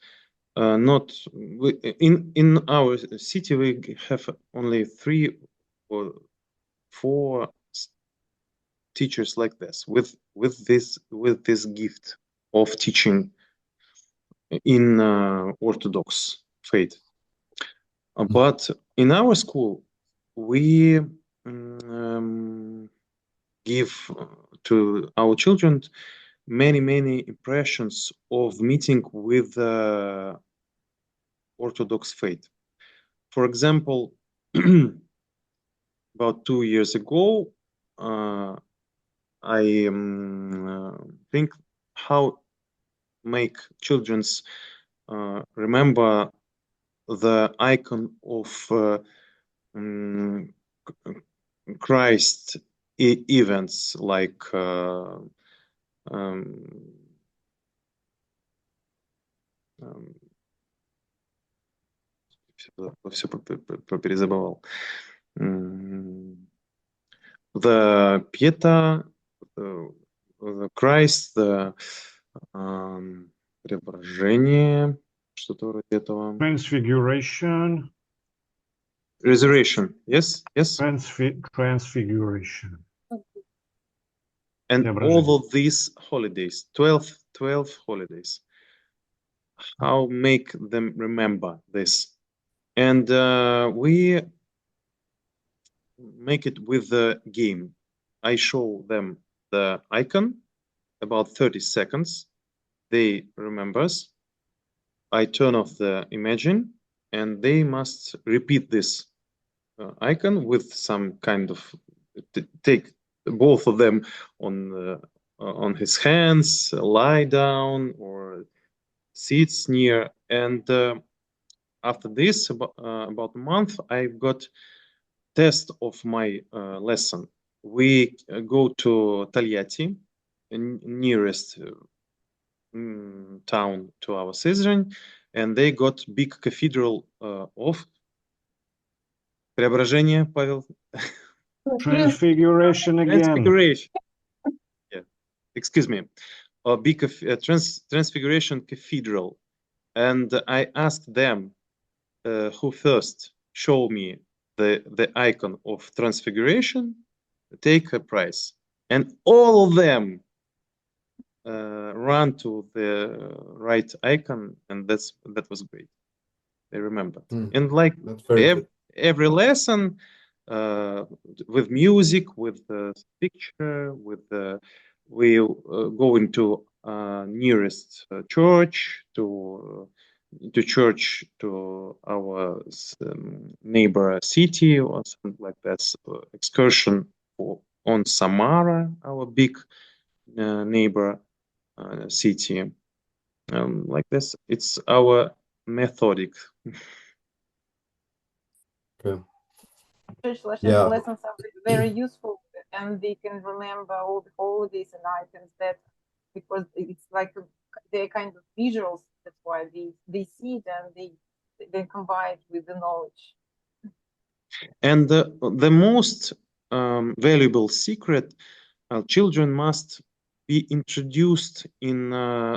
Not in our city we have only 3 or 4 teachers like this with this gift of teaching, in Orthodox faith. But in our school, we give to our children many impressions of meeting with Orthodox faith. For example, about 2 years ago, I think how make children's remember the icon of Christ events like все перезабывал. The Pieta, the Christ, the преображение, что-то вроде этого. Transfiguration. Resurrection, yes, yes. Transfiguration. And all of these holidays, 12 holidays, how make them remember this? And we make it with the game. I show them the icon, about 30 seconds. They remembers. I turn off the imaging, and they must repeat this icon with some kind of take both of them on his hands, lie down, or sits near. And after this, about a month, I got test of my lesson. We go to Taliati, nearest town to our Slytherin, and they got big cathedral of Преображение, Павел. Transfiguration again. Transfiguration. Yeah. Excuse me. A big Transfiguration Cathedral. And I asked them who first show me the icon of Transfiguration, take a prize. And all of them run to the right icon, and that was great. They remember. And like every lesson, with music, with the picture, with we go into nearest church to church to our neighbor city or something like that. So, excursion on Samara, our big neighbor city. Like this, it's our methodic. Okay. Church lessons are very useful, and they can remember all the holidays and icons that, because it's like they're kind of visuals. That's why they see it and they combine with the knowledge. And the most valuable secret, children must be introduced in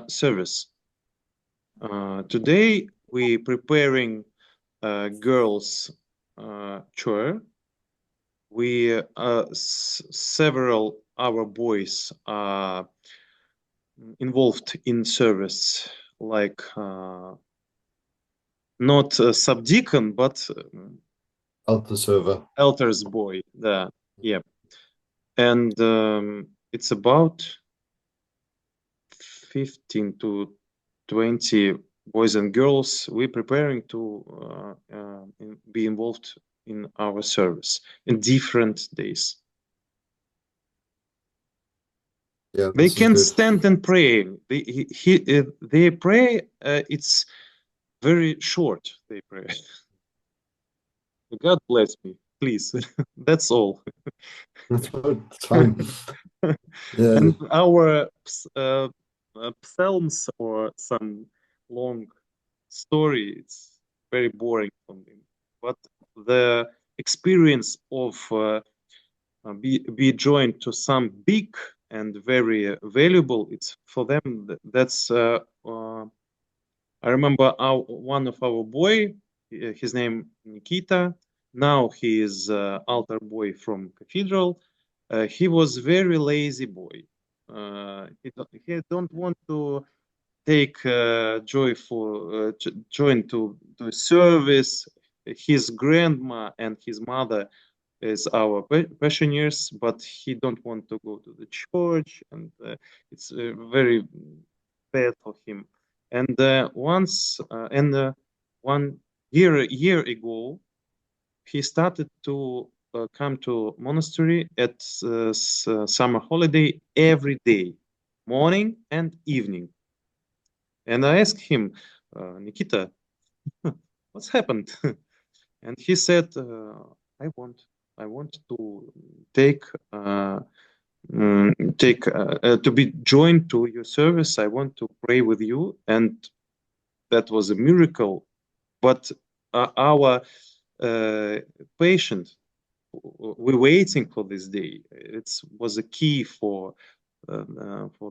service. Today we preparing girls choir. We several our boys are involved in service, like not subdeacon, but altar server, altar's boy. Yeah, and it's about 15 to 20 boys and girls. We're preparing to be involved in our service in different days. Yeah, they can stand and pray. They pray. It's very short. They pray. God bless me, please. That's all. That's fine. Yeah. And our psalms or some long story, it's very boring for me. But the experience of be joined to some big and very valuable, it's for them. That's I remember one of our boy, his name Nikita. Now he is altar boy from cathedral. He was very lazy boy. He don't want to take join to the service. His grandma and his mother is our parishioners, but he don't want to go to the church, and it's very bad for him. And once, 1 year ago, he started to come to monastery at summer holiday every day, morning and evening. And I asked him, Nikita, what's happened? And he said, I want to take to be joined to your service. I want to pray with you, and that was a miracle. But our patient, we're waiting for this day. It was a key for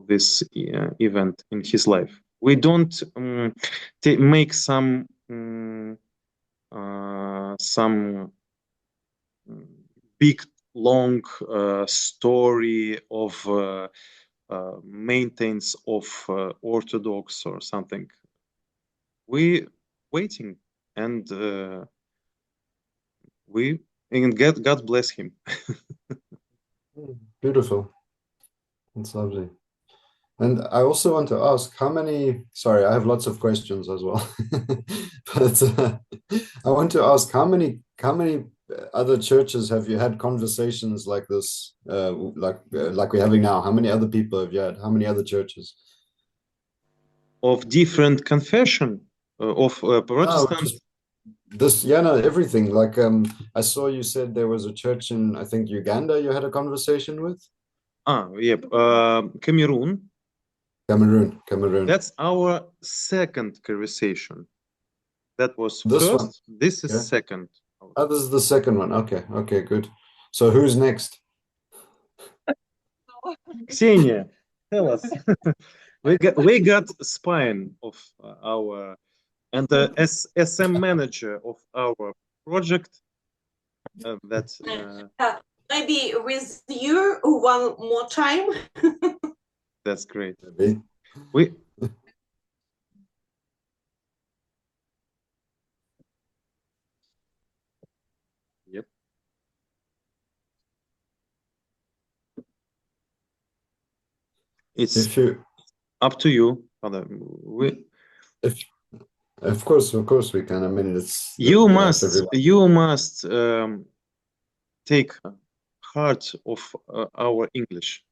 this event in his life. We don't make some big long story of maintenance of Orthodox or something. We waiting, and God bless him. Beautiful. That's lovely. And I also want to ask how many, sorry, I have lots of questions as well, but I want to ask how many other churches have you had conversations like this, like we're having now? How many other people have you had? How many other churches? Of different confession, of Protestant? No, everything. Like I saw you said there was a church in, I think, Uganda you had a conversation with? Yep. Cameroon. Cameroon. That's our second conversation. That was this first. One. This is second. Oh, this is the second one. Okay, good. So who's next? Ksenia, tell us. we got spine of our and the SM manager of our project. That's maybe with you one more time. That's great. Maybe. Yep. It's up to you, Father. Of course we can. I mean, it's you must take heart of our English.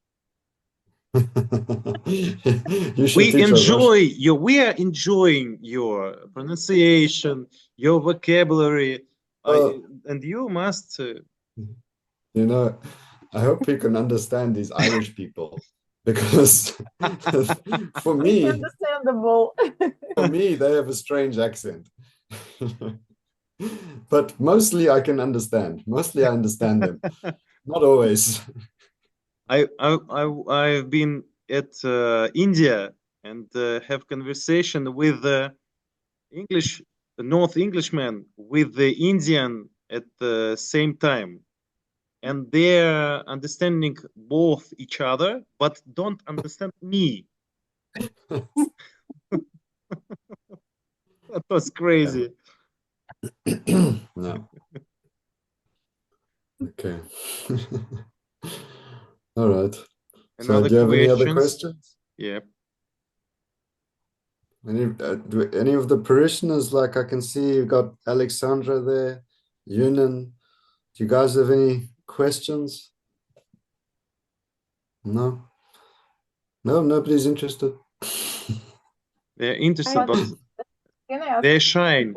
We are enjoying your pronunciation, your vocabulary, and you must. I hope we can understand these Irish people, because for me, understandable. For me, they have a strange accent. But mostly I can understand. Mostly I understand them. Not always. I've been at India and have conversation with North Englishman with the Indian at the same time, and they're understanding both each other, but don't understand me. That was crazy. No. Okay. All right. So do you have any other questions? Yeah. Do any of the parishioners, like I can see you've got Alexandra there, Yunan. Do you guys have any questions? No? No, nobody's interested. They're interested, but they're shy.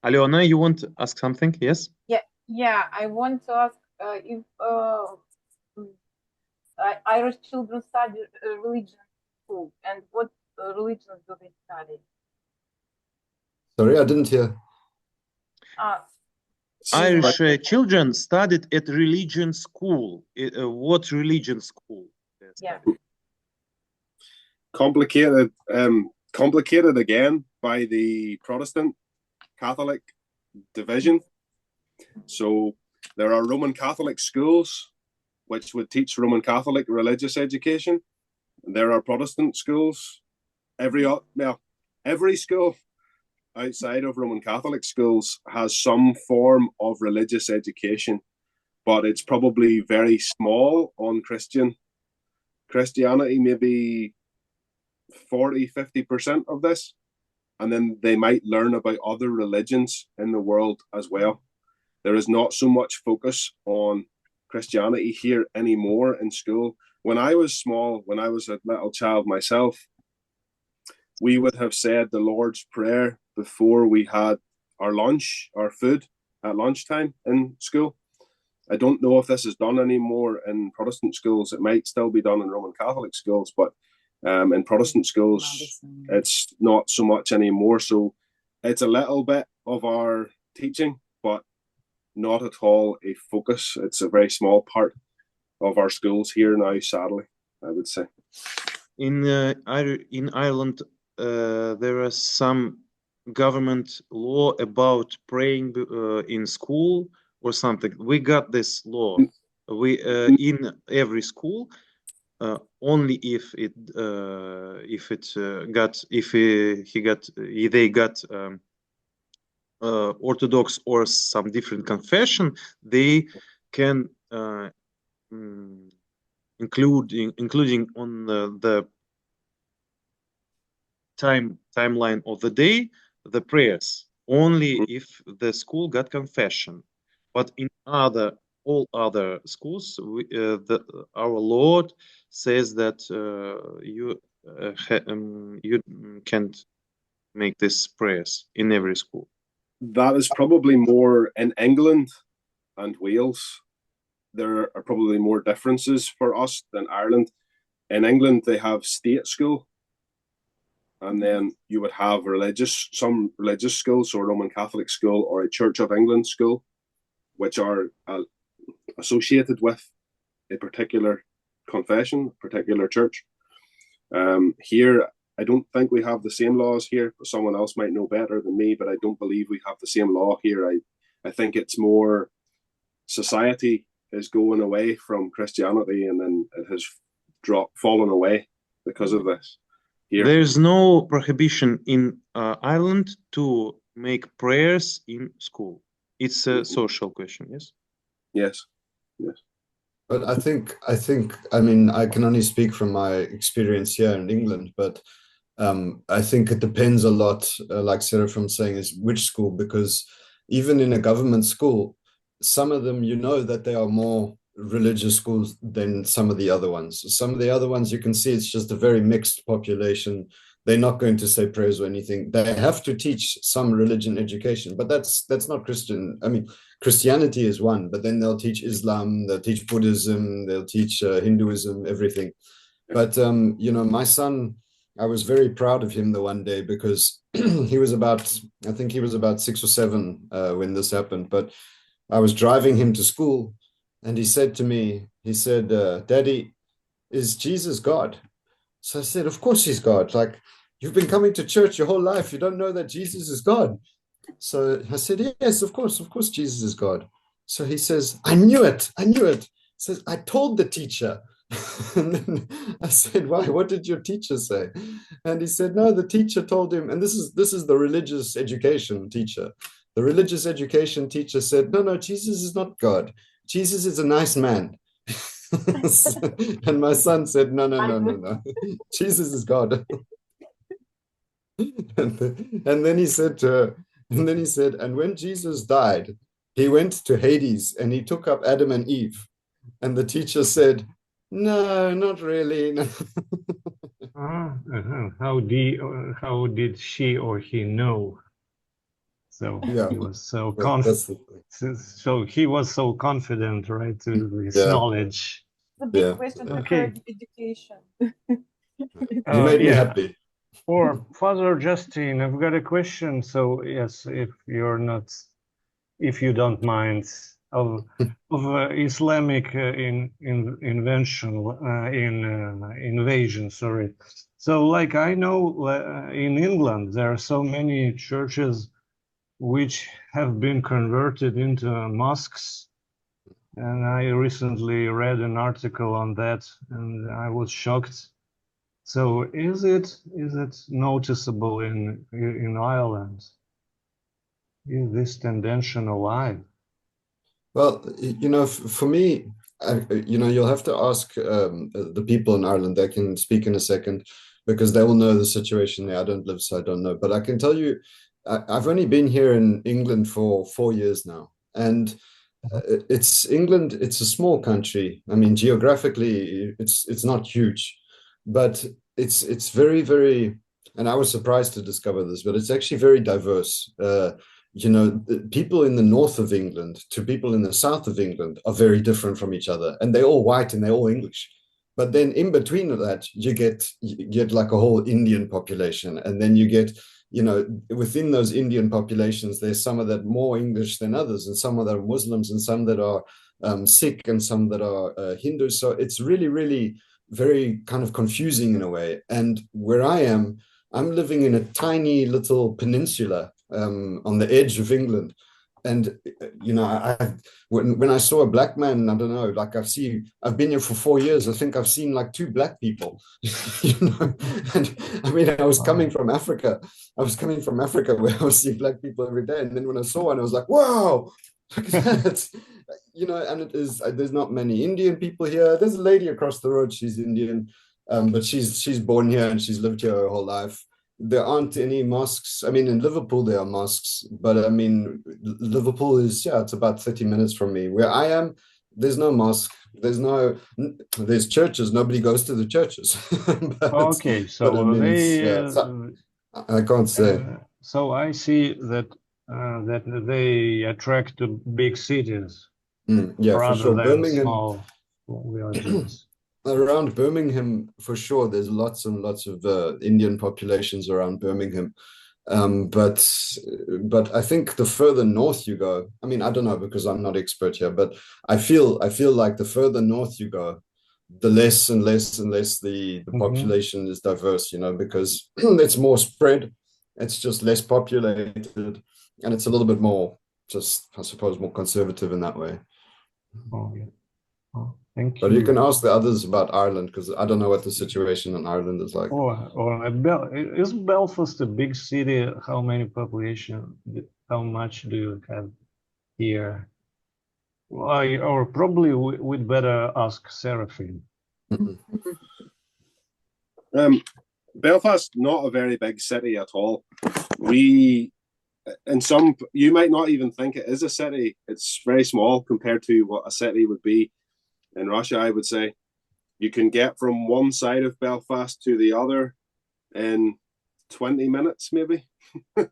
Aliona, you want to ask something? Yes? Yeah, I want to ask if Irish children study religion school, and what religions do they study? Sorry, I didn't hear. Irish children studied at religion school. What religion school? Yeah. Complicated again by the Protestant Catholic division. So there are Roman Catholic schools which would teach Roman Catholic religious education. There are Protestant schools. Every school outside of Roman Catholic schools has some form of religious education, but it's probably very small on Christianity, maybe 40-50% of this. And then they might learn about other religions in the world as well. There is not so much focus on Christianity here anymore in school. When I was small, when I was a little child myself, we would have said the Lord's Prayer before we had our lunch, our food at lunchtime in school. I don't know if this is done anymore in Protestant schools. It might still be done in Roman Catholic schools, but in Protestant schools, it's not so much anymore. So it's a little bit of our teaching, but not at all a focus. It's a very small part of our schools here now, sadly, I would say. In Ireland, there is some government law about praying in school or something. We got this law. We in every school, only if they got Orthodox or some different confession, they can including on the timeline of the day the prayers, only if the school got confession. But in all other schools, our Lord says that you can't make these prayers in every school. That is probably more in England and Wales. There are probably more differences for us than Ireland. In England, they have state school, and then you would have some religious schools, so a Roman Catholic school or a Church of England school, which are associated with a particular confession, particular church. Here, I don't think we have the same laws here. Someone else might know better than me, but I don't believe we have the same law here. I think it's more society is going away from Christianity, and then it has fallen away because of this. Here. There's no prohibition in Ireland to make prayers in school. It's a social question, yes? Yes, yes. But I mean, I can only speak from my experience here in England, but I think it depends a lot, like Seraphim saying, is which school, because even in a government school, some of them, you know that they are more religious schools than some of the other ones. Some of the other ones, you can see it's just a very mixed population. They're not going to say prayers or anything. They have to teach some religion education, but that's not Christian. I mean, Christianity is one, but then they'll teach Islam, they'll teach Buddhism, they'll teach Hinduism, everything. But, you know, my son, I was very proud of him the one day because he was I think he was about 6 or 7 when this happened, but I was driving him to school and he said to me, Daddy, is Jesus God? So I said, of course he's God. Like, you've been coming to church your whole life. You don't know that Jesus is God. So I said, yes, of course Jesus is God. So he says, I knew it. He says, I told the teacher. And then I said, why? What did your teacher say? And he said, no, the teacher told him, and this is the religious education teacher. The religious education teacher said, no, Jesus is not God. Jesus is a nice man. And my son said, no. Jesus is God. And then he said to her, and when Jesus died, he went to Hades and he took up Adam and Eve. And the teacher said, no, not really. No. How did she or he know? So yeah, he was so confident. So he was so confident, right, to his knowledge. The big question to her education. You made me happy. For Father Justine, I've got a question. So yes, if you don't mind, of Islamic invasion. Sorry. So, like I know, in England there are so many churches which have been converted into mosques, and I recently read an article on that, and I was shocked So is it noticeable in Ireland? Is this tendency alive? Well, you know, for me, you know, you'll have to ask the people in Ireland. They can speak in a second because they will know the situation there. I don't live, so I don't know. But I can tell you, I've only been here in England for 4 years now, and it's England. It's a small country. I mean, geographically, it's not huge, but it's very, very. And I was surprised to discover this, but it's actually very diverse. You know, people in the north of England to people in the south of England are very different from each other, and they're all white and they're all English. But then in between that, you get like a whole Indian population, and then you get, you know, within those Indian populations, there's some of that more English than others, and some of that are Muslims, and some that are Sikh, and some that are Hindus. So it's really, really very kind of confusing in a way. And where I am, I'm living in a tiny little peninsula on the edge of England. And you know, when I saw a black man, I don't know, like I've been here for 4 years. I think I've seen like 2 black people, you know. And I mean, I was coming from Africa. I was coming from Africa where I was seeing black people every day. And then when I saw one, I was like, wow, look at that. You know, and it is, there's not many Indian people here. There's a lady across the road, she's Indian, but she's born here and she's lived here her whole life. There aren't any mosques. I mean, in Liverpool, there are mosques, but I mean, Liverpool is, yeah, it's about 30 minutes from me. Where I am, there's no mosque. There's churches. Nobody goes to the churches. Okay, so I mean, I can't say. So I see that that they attract to big cities yeah, rather for sure. than Birmingham, small villages. Around Birmingham, for sure, there's lots and lots of Indian populations around Birmingham. But I think the further north you go, I mean, I don't know because I'm not expert here, but I feel like the further north you go, the less and less and less the population is diverse, you know, because it's more spread, it's just less populated, and it's a little bit more, just I suppose, more conservative in that way. Oh, yeah. Oh, thank you. But you can ask the others about Ireland because I don't know what the situation in Ireland is like. Is Belfast a big city? How many population? How much do you have here? Or probably we'd better ask Seraphim. Belfast, not a very big city at all. You might not even think it is a city. It's very small compared to what a city would be in Russia, I would say. You can get from one side of Belfast to the other in 20 minutes, maybe. You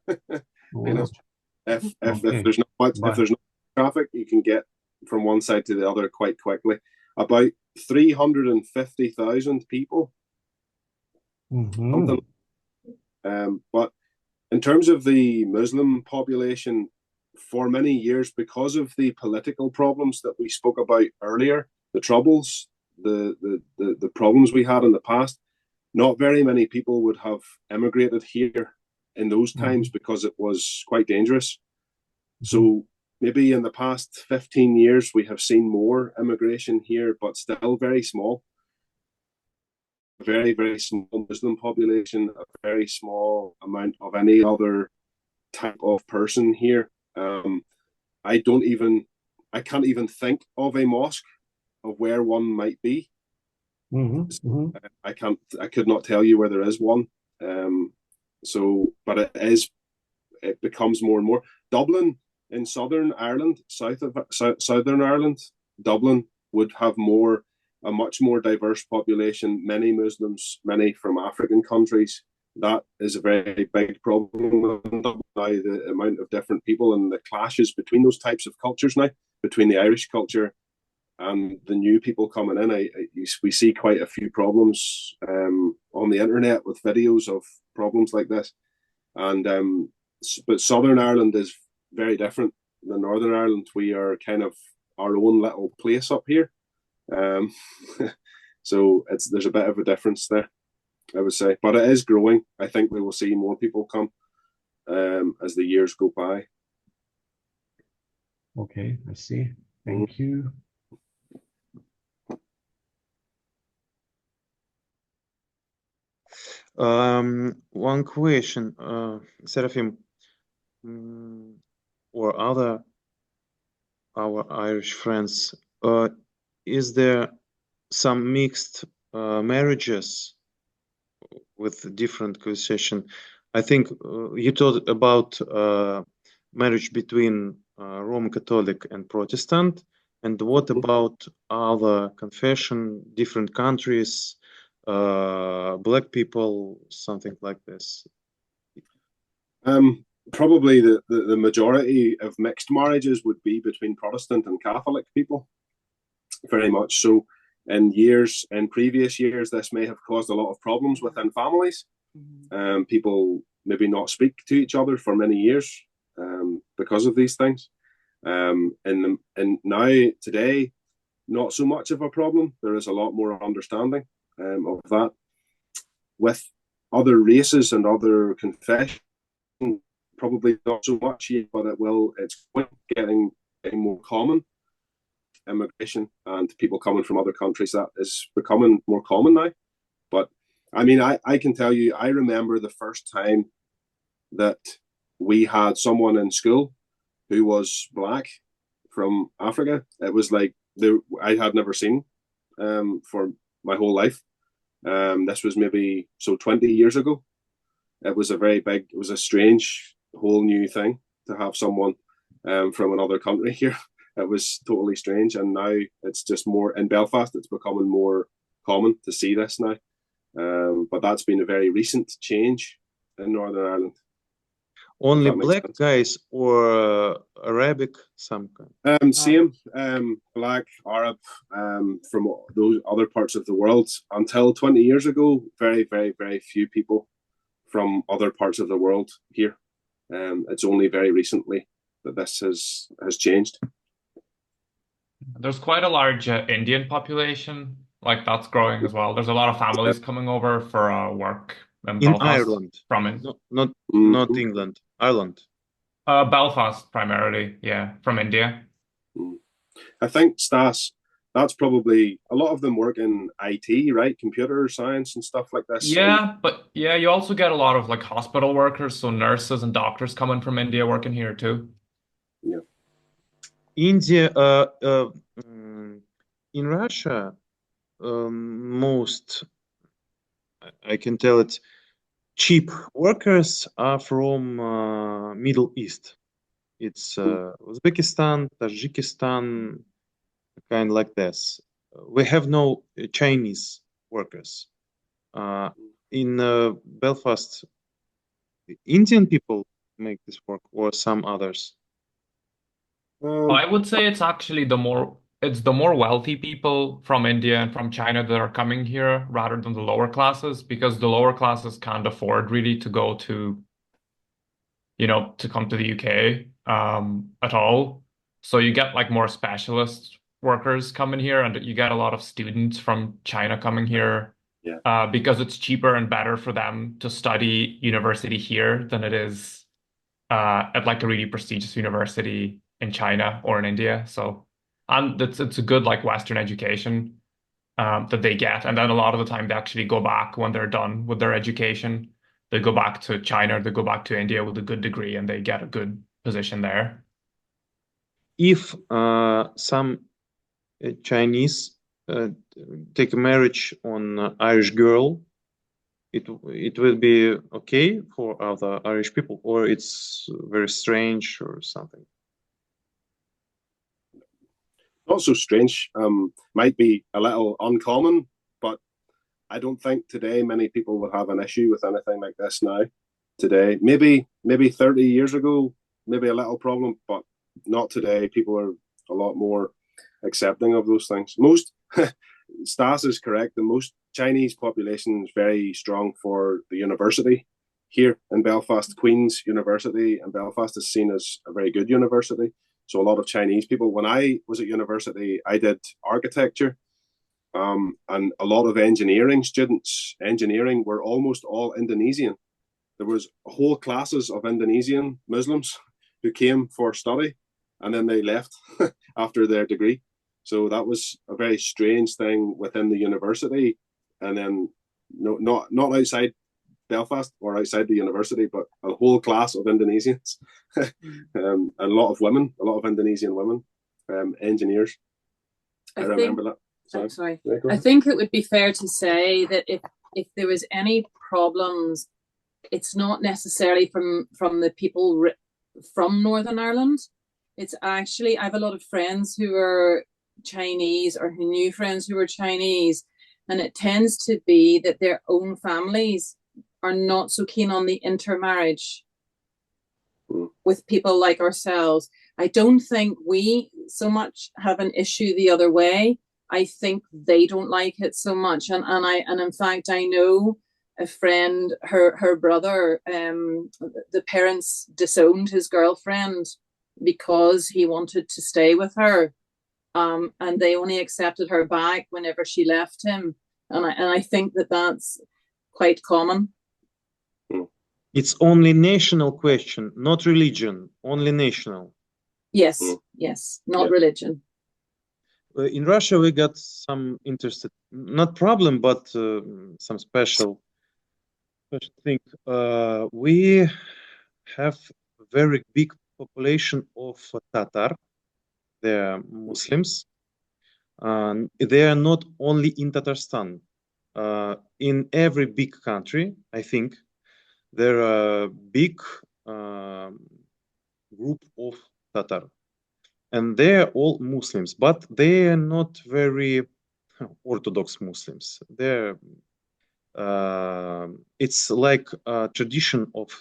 know, if there's not much, if there's no traffic, you can get from one side to the other quite quickly. About 350,000 people. But in terms of the Muslim population, for many years, because of the political problems that we spoke about earlier, the troubles, the problems we had in the past, not very many people would have emigrated here in those times because it was quite dangerous. So maybe in the past 15 years, we have seen more immigration here, but still very small. A very, very small Muslim population, a very small amount of any other type of person here. I can't even think of a mosque of where one might be. I could not tell you where there is one. But it becomes more and more. Dublin in Southern Ireland, Southern Ireland, Dublin would have a much more diverse population, many Muslims, many from African countries. That is a very big problem now, the amount of different people and the clashes between those types of cultures now, between the Irish culture and the new people coming in. We see quite a few problems on the internet with videos of problems like this. But Southern Ireland is very different than Northern Ireland. We are kind of our own little place up here. So there's a bit of a difference there, I would say, but it is growing. I think we will see more people come as the years go by. Okay, I see. Thank you. One question, Seraphim, or other our Irish friends, is there some mixed marriages with different constitution? I think you talked about marriage between Roman Catholic and Protestant, and what about other confession, different countries, black people, something like this? Probably the majority of mixed marriages would be between Protestant and Catholic people, very much so. In previous years, this may have caused a lot of problems within families. People maybe not speak to each other for many years because of these things. And now, today, not so much of a problem. There is a lot more understanding of that. With other races and other confessions, probably not so much yet, but it's getting more common. Immigration and people coming from other countries, that is becoming more common now. But I mean, I can tell you, I remember the first time that we had someone in school who was black from Africa. It was like I had never seen for my whole life. This was maybe 20 years ago. It was it was a strange, whole new thing to have someone from another country here. It was totally strange, and now it's just more in Belfast. It's becoming more common to see this now, but that's been a very recent change in Northern Ireland. Only black guys or Arabic, some kind? Same, black, Arab, from those other parts of the world. Until 20 years ago, very, very, very few people from other parts of the world here. It's only very recently that this has changed. There's quite a large Indian population, like that's growing as well. There's a lot of families coming over for work in Belfast. Ireland, not England, Ireland. Belfast primarily, yeah, from India. I think Stas, that's probably a lot of them work in IT, right? Computer science and stuff like this. Yeah, but yeah, you also get a lot of like hospital workers, so nurses and doctors coming from India working here too. Yeah. India, in Russia, most, I can tell it, cheap workers are from Middle East. It's Uzbekistan, Tajikistan, kind like this. We have no Chinese workers. In Belfast, Indian people make this work, or some others? I would say it's actually the more wealthy people from India and from China that are coming here rather than the lower classes, because the lower classes can't afford really to go to, to come to the UK at all. So you get like more specialist workers coming here, and you get a lot of students from China coming here. Yeah. Because it's cheaper and better for them to study university here than it is at like a really prestigious university in China or in India. So, and it's a good like Western education that they get. And then a lot of the time they actually go back when they're done with their education. They go back to China, they go back to India with a good degree, and they get a good position there. If some Chinese take a marriage on Irish girl, it will be okay for other Irish people, or it's very strange or something? Not so strange. Might be a little uncommon, but I don't think today many people would have an issue with anything like this now. Today, maybe 30 years ago, maybe a little problem, but not today. People are a lot more accepting of those things. Most, Stas is correct, the most Chinese population is very strong for the university here in Belfast. Queen's University in Belfast is seen as a very good university. So a lot of Chinese people. When I was at university, I did architecture, and a lot of engineering students. Engineering were almost all Indonesian. There was whole classes of Indonesian Muslims who came for study, and then they left after their degree. So that was a very strange thing within the university. And then not outside Belfast or outside the university, but a whole class of Indonesians, a lot of Indonesian women, engineers. I remember that. Sorry. I think it would be fair to say that if there was any problems, it's not necessarily from the people from Northern Ireland. It's actually, I have a lot of friends who are Chinese or who knew friends who were Chinese, and it tends to be that their own families are not so keen on the intermarriage with people like ourselves. I don't think we so much have an issue the other way. I think they don't like it so much. And in fact, I know a friend, her brother, the parents disowned his girlfriend because he wanted to stay with her. And they only accepted her back whenever she left him. And I think that's quite common. It's only national question, not religion, only national. Yes, not religion. In Russia, we got some interested, not problem, but some special thing. We have very big population of Tatar. They're Muslims. They are not only in Tatarstan. In every big country, I think, there are a big group of Tatar. And they are all Muslims, but they are not very Orthodox Muslims. They're it's like a tradition of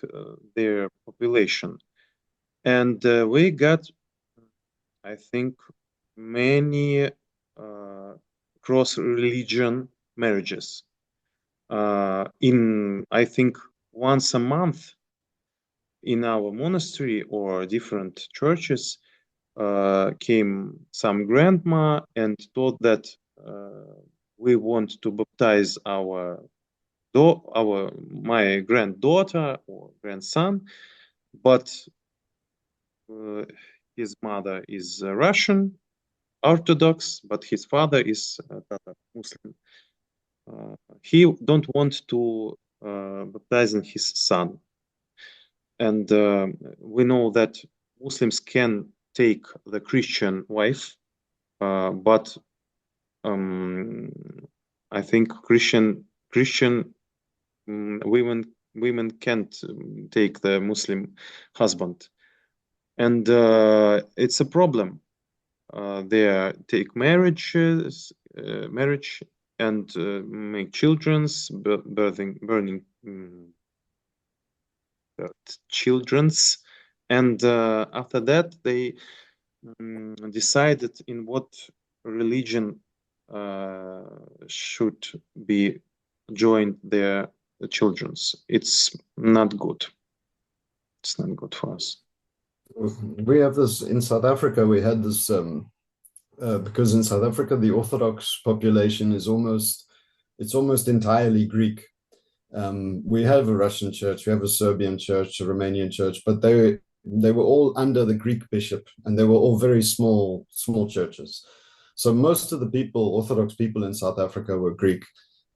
their population. And we got, I think, many cross-religion marriages. I think, once a month in our monastery or different churches, came some grandma and told that we want to baptize my granddaughter or grandson, but his mother is Russian Orthodox, but his father is Tatar Muslim. He don't want to baptize his son, and we know that Muslims can take the Christian wife, but I think Christian women can't take the Muslim husband, and it's a problem. They take marriage and make children's, burning children's, and after that they decided in what religion should be joined their children's. It's not good. It's not good for us. We have this in South Africa. We had this because in South Africa the Orthodox population is almost entirely Greek. We have a Russian church, we have a Serbian church, a Romanian church, but they were all under the Greek bishop, and they were all very small churches. So most of the people, Orthodox people in South Africa, were Greek.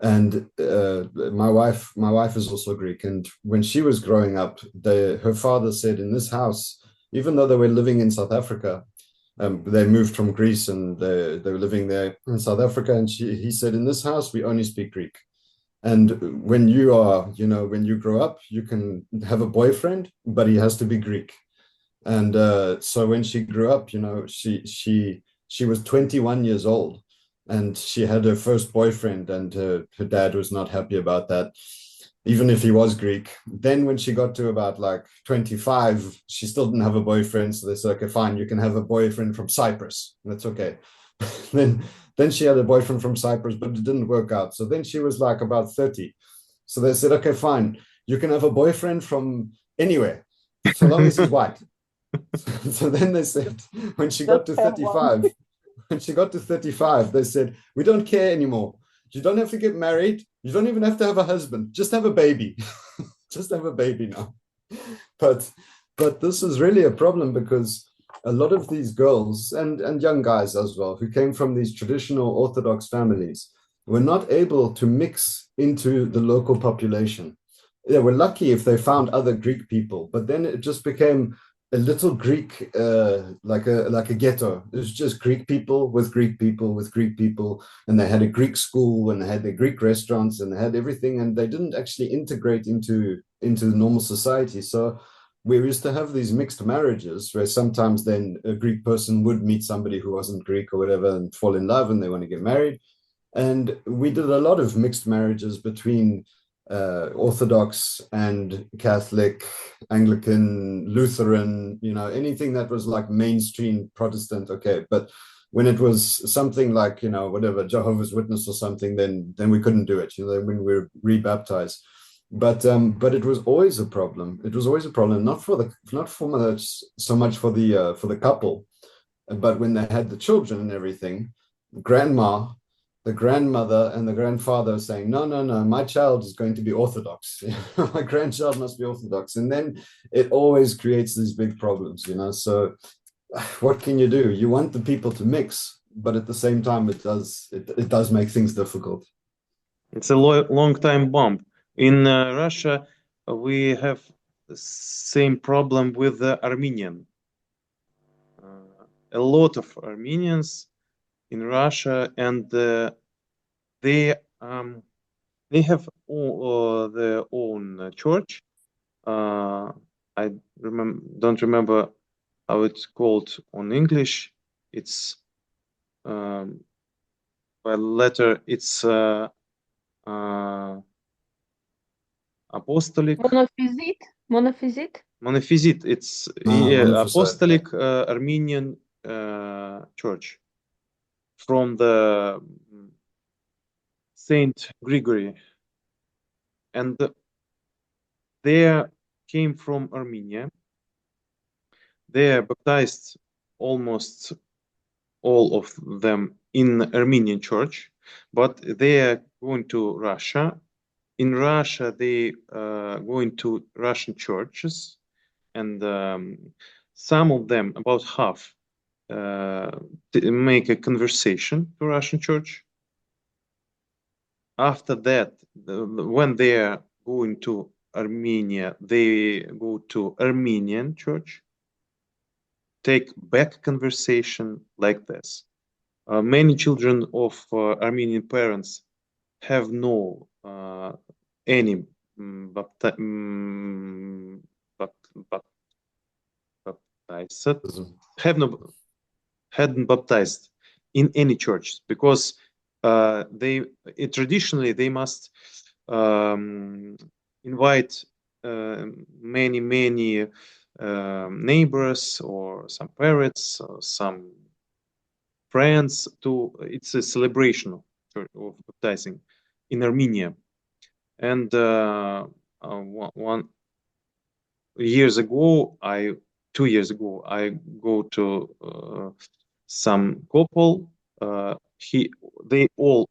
And my wife is also Greek. And when she was growing up, her father said, in this house, even though they were living in South Africa, they moved from Greece and they were living there in South Africa. And he said, in this house, we only speak Greek. And when you grow up, you can have a boyfriend, but he has to be Greek. And so when she grew up, she was 21 years old, and she had her first boyfriend, and her dad was not happy about that, even if he was Greek. Then when she got to about like 25, she still didn't have a boyfriend. So they said, okay, fine, you can have a boyfriend from Cyprus. That's okay. Then she had a boyfriend from Cyprus, but it didn't work out. So then she was like about 30. So they said, okay, fine, you can have a boyfriend from anywhere, so long as he's white. So then they said, when she got to 35, they said, we don't care anymore. You don't have to get married. You don't even have to have a husband. Just have a baby. Just have a baby now. But this is really a problem, because a lot of these girls and young guys as well, who came from these traditional Orthodox families, were not able to mix into the local population. They were lucky if they found other Greek people, but then it just became a little Greek, like a ghetto. It was just Greek people with Greek people with Greek people, and they had a Greek school and they had their Greek restaurants and they had everything, and they didn't actually integrate into the normal society. So we used to have these mixed marriages where sometimes then a Greek person would meet somebody who wasn't Greek or whatever and fall in love and they want to get married. And we did a lot of mixed marriages between Orthodox and Catholic, Anglican, Lutheran, anything that was like mainstream Protestant, okay. But when it was something like, whatever, Jehovah's Witness or something, then we couldn't do it, when we were rebaptized. But it was always a problem. It was always a problem, not so much for the couple, but when they had the children and everything, the grandmother and the grandfather saying, no, my child is going to be Orthodox. My grandchild must be Orthodox. And then it always creates these big problems, So what can you do? You want the people to mix, but at the same time, it does make things difficult. It's a long time bomb. In Russia, we have the same problem with the Armenian. A lot of Armenians in Russia, and they have their own church. I don't remember how it's called on English. It's by letter. It's apostolic. Monophysite. It's apostolic Armenian church from the Saint Gregory, and they came from Armenia. They are baptized almost all of them in Armenian church, but they are going to Russia. In Russia, they going to Russian churches, and some of them, about half, make a conversation to Russian church. After that, when they are going to Armenia, they go to Armenian church, take back conversation like this. Many children of Armenian parents have no any hadn't baptized in any church, because traditionally they must invite many neighbors or some parents or some friends to. It's a celebration of baptizing in Armenia, and 2 years ago, I go to some couple. They all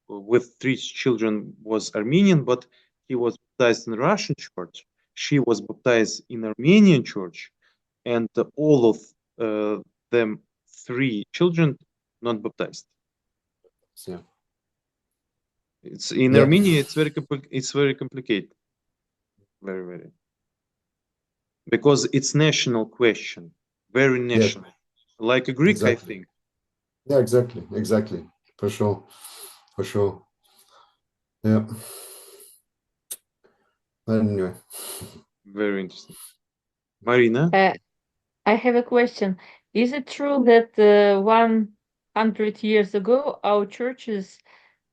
with 3 children was Armenian, but he was baptized in Russian church. She was baptized in Armenian church, and all of them 3 children not baptized. Yeah. It's in Armenia. It's very complicated. Very, because it's national question, very national, like a Greek, I think. Yeah, exactly, for sure. Yeah. Anyway. Very interesting. Marina? I have a question. Is it true that 100 years ago our churches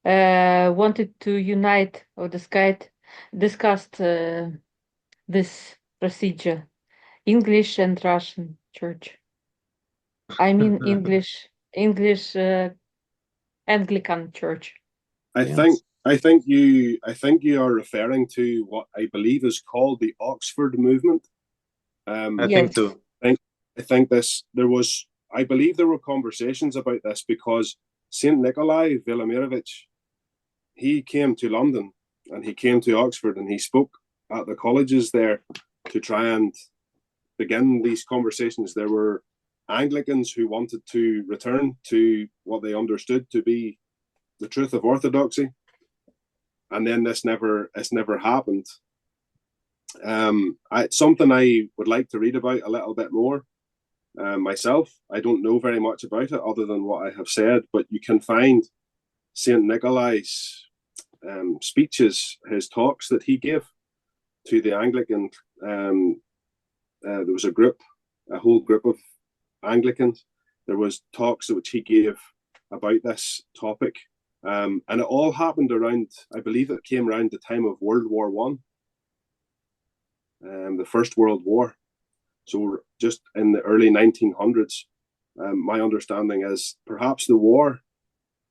wanted to unite or discussed this procedure, English and Russian church? I mean English Anglican church. I think you are referring to what I believe is called the Oxford movement. I think so. I believe there were conversations about this, because Saint Nikolai Velimirovich, he came to London and he came to Oxford and he spoke at the colleges there to try and begin these conversations. There were Anglicans who wanted to return to what they understood to be the truth of Orthodoxy, and then it's never happened. It's something I would like to read about a little bit more myself. I don't know very much about it other than what I have said, but you can find St. Nikolai's speeches, his talks that he gave to the Anglican. There was a whole group of Anglicans. There was talks which he gave about this topic, and it all happened around, I believe it came around the time of World War One, the First World War. So just in the early 1900s, my understanding is perhaps the war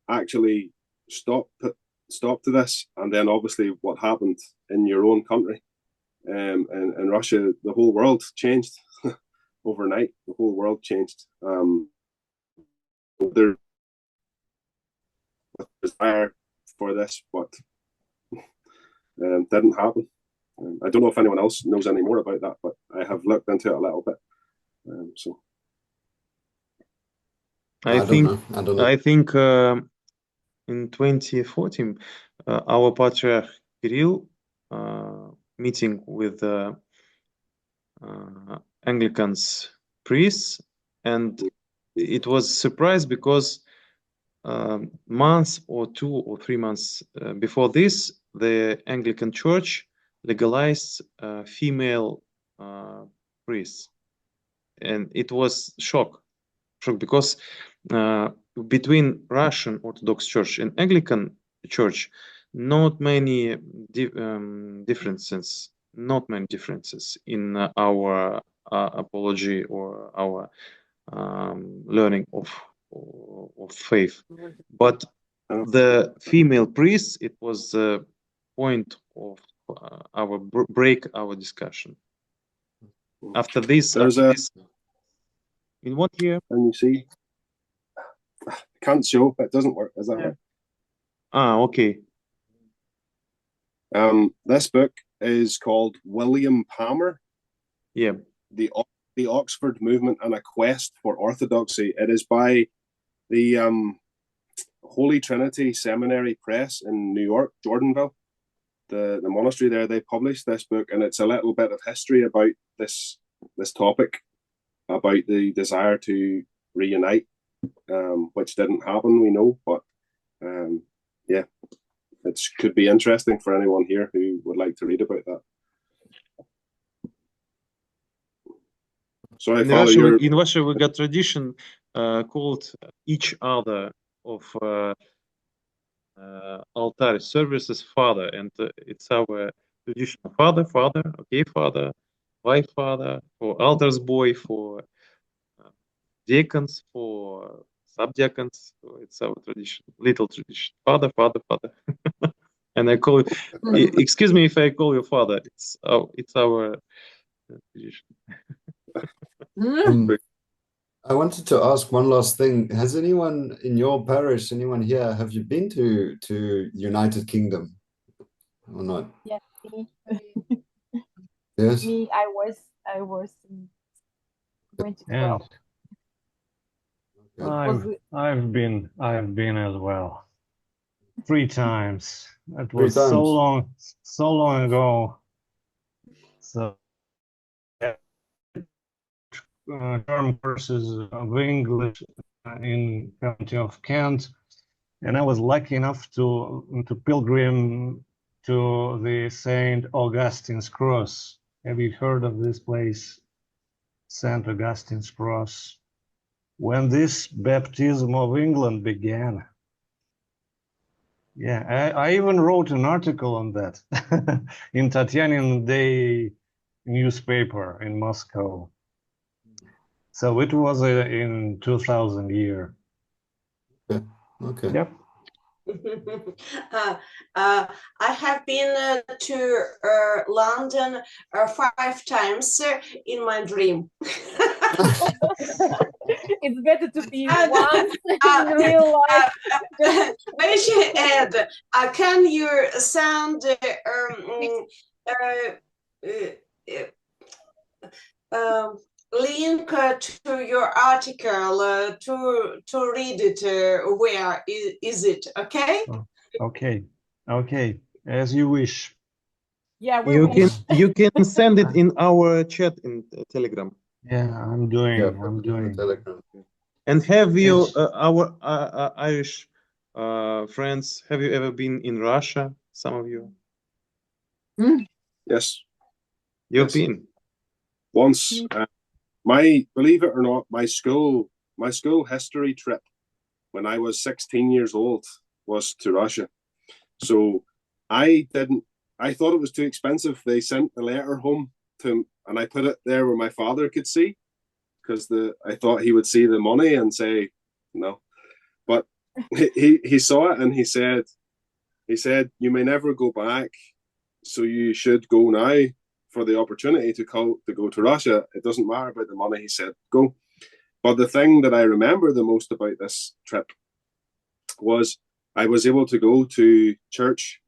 actually stopped to this, and then obviously what happened in your own country, in Russia, the whole world changed overnight. The whole world changed. There's a desire for this, but didn't happen. I don't know if anyone else knows any more about that, but I have looked into it a little bit. So I think in 2014, our Patriarch Kirill meeting with Anglicans priests, and it was a surprise because month or 2 or 3 months before this, the Anglican Church legalized female priests, and it was shock because between Russian Orthodox Church and Anglican Church, not many differences in our apology or our learning of faith, but the female priests, it was the point of our discussion. After this, in what year? And you see, I can't show. It doesn't work. Is that right? Okay. This book is called William Palmer. Yeah. The Oxford Movement and a Quest for Orthodoxy. It is by the Holy Trinity Seminary Press in New York, Jordanville. The monastery there, they published this book, and it's a little bit of history about this topic, about the desire to reunite, which didn't happen, we know, but yeah, it could be interesting for anyone here who would like to read about that. So in Russia, we got tradition called each other of altar services father, and it's our tradition. Father, okay, father, wife, father, for altars boy, for deacons, for subdeacons. So it's our tradition, little tradition. Father. And I call it. Excuse me if I call you father. It's our tradition. I wanted to ask one last thing. Has anyone in your parish, anyone here, have you been to United Kingdom or not? Yes, me. Yes. Me, I was in 2012. I've been as well 3 times. It was 3 times. so long ago. So term courses of English in county of Kent, and I was lucky enough to pilgrim to the St. Augustine's Cross. Have you heard of this place, St. Augustine's Cross? When this baptism of England began. Yeah, I even wrote an article on that in Tatyanin Day newspaper in Moscow. So it was in 2000 year. Okay. Yep. I have been to London 5 times in my dream. It's better to be once in real life. Ed, can you sound link to your article to read it. Where is it? Okay. Oh, okay, as you wish. Yeah, you can send it in our chat in Telegram. Yeah, I'm doing. Telegram. And have you our Irish friends? Have you ever been in Russia? Some of you. Yes. You've been once. Believe it or not, my school history trip when I was 16 years old was to Russia. So I thought it was too expensive. They sent the letter home and I put it there where my father could see, because I thought he would see the money and say no. But he saw it and he said, you may never go back, so you should go now for the opportunity to go to Russia. It doesn't matter about the money, he said, go. But the thing that I remember the most about this trip was I was able to go to church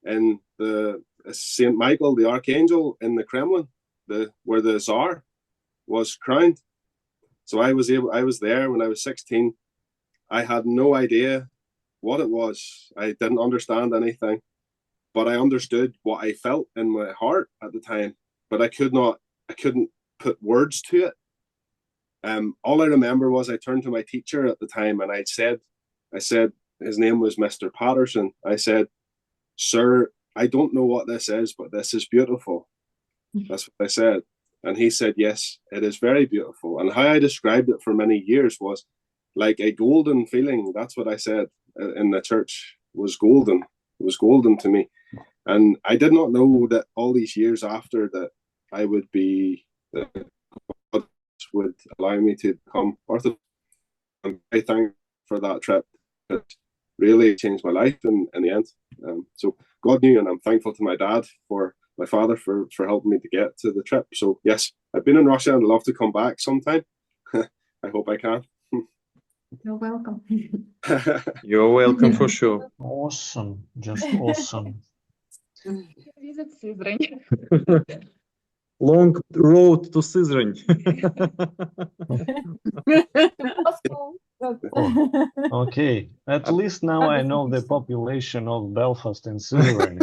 in the St. Michael, the Archangel, in the Kremlin, where the Tsar was crowned. So I was there when I was 16. I had no idea what it was. I didn't understand anything, but I understood what I felt in my heart at the time, but I couldn't put words to it. All I remember was I turned to my teacher at the time and I said, his name was Mr. Patterson. I said, "Sir, I don't know what this is, but this is beautiful." That's what I said. And he said, "Yes, it is very beautiful." And how I described it for many years was like a golden feeling. That's what I said in the church, was golden. It was golden to me. And I did not know that all these years after that I would be, that God would allow me to become Orthodox. I'm very thankful for that trip. It really changed my life in the end. So God knew, and I'm thankful to my father for helping me to get to the trip. So yes, I've been in Russia and I'd love to come back sometime. I hope I can. You're welcome. You're welcome for sure. Awesome, just awesome. Visit Sызрань. Long road to Sызрань. Okay, at least now I know the population of Belfast and Sızrань.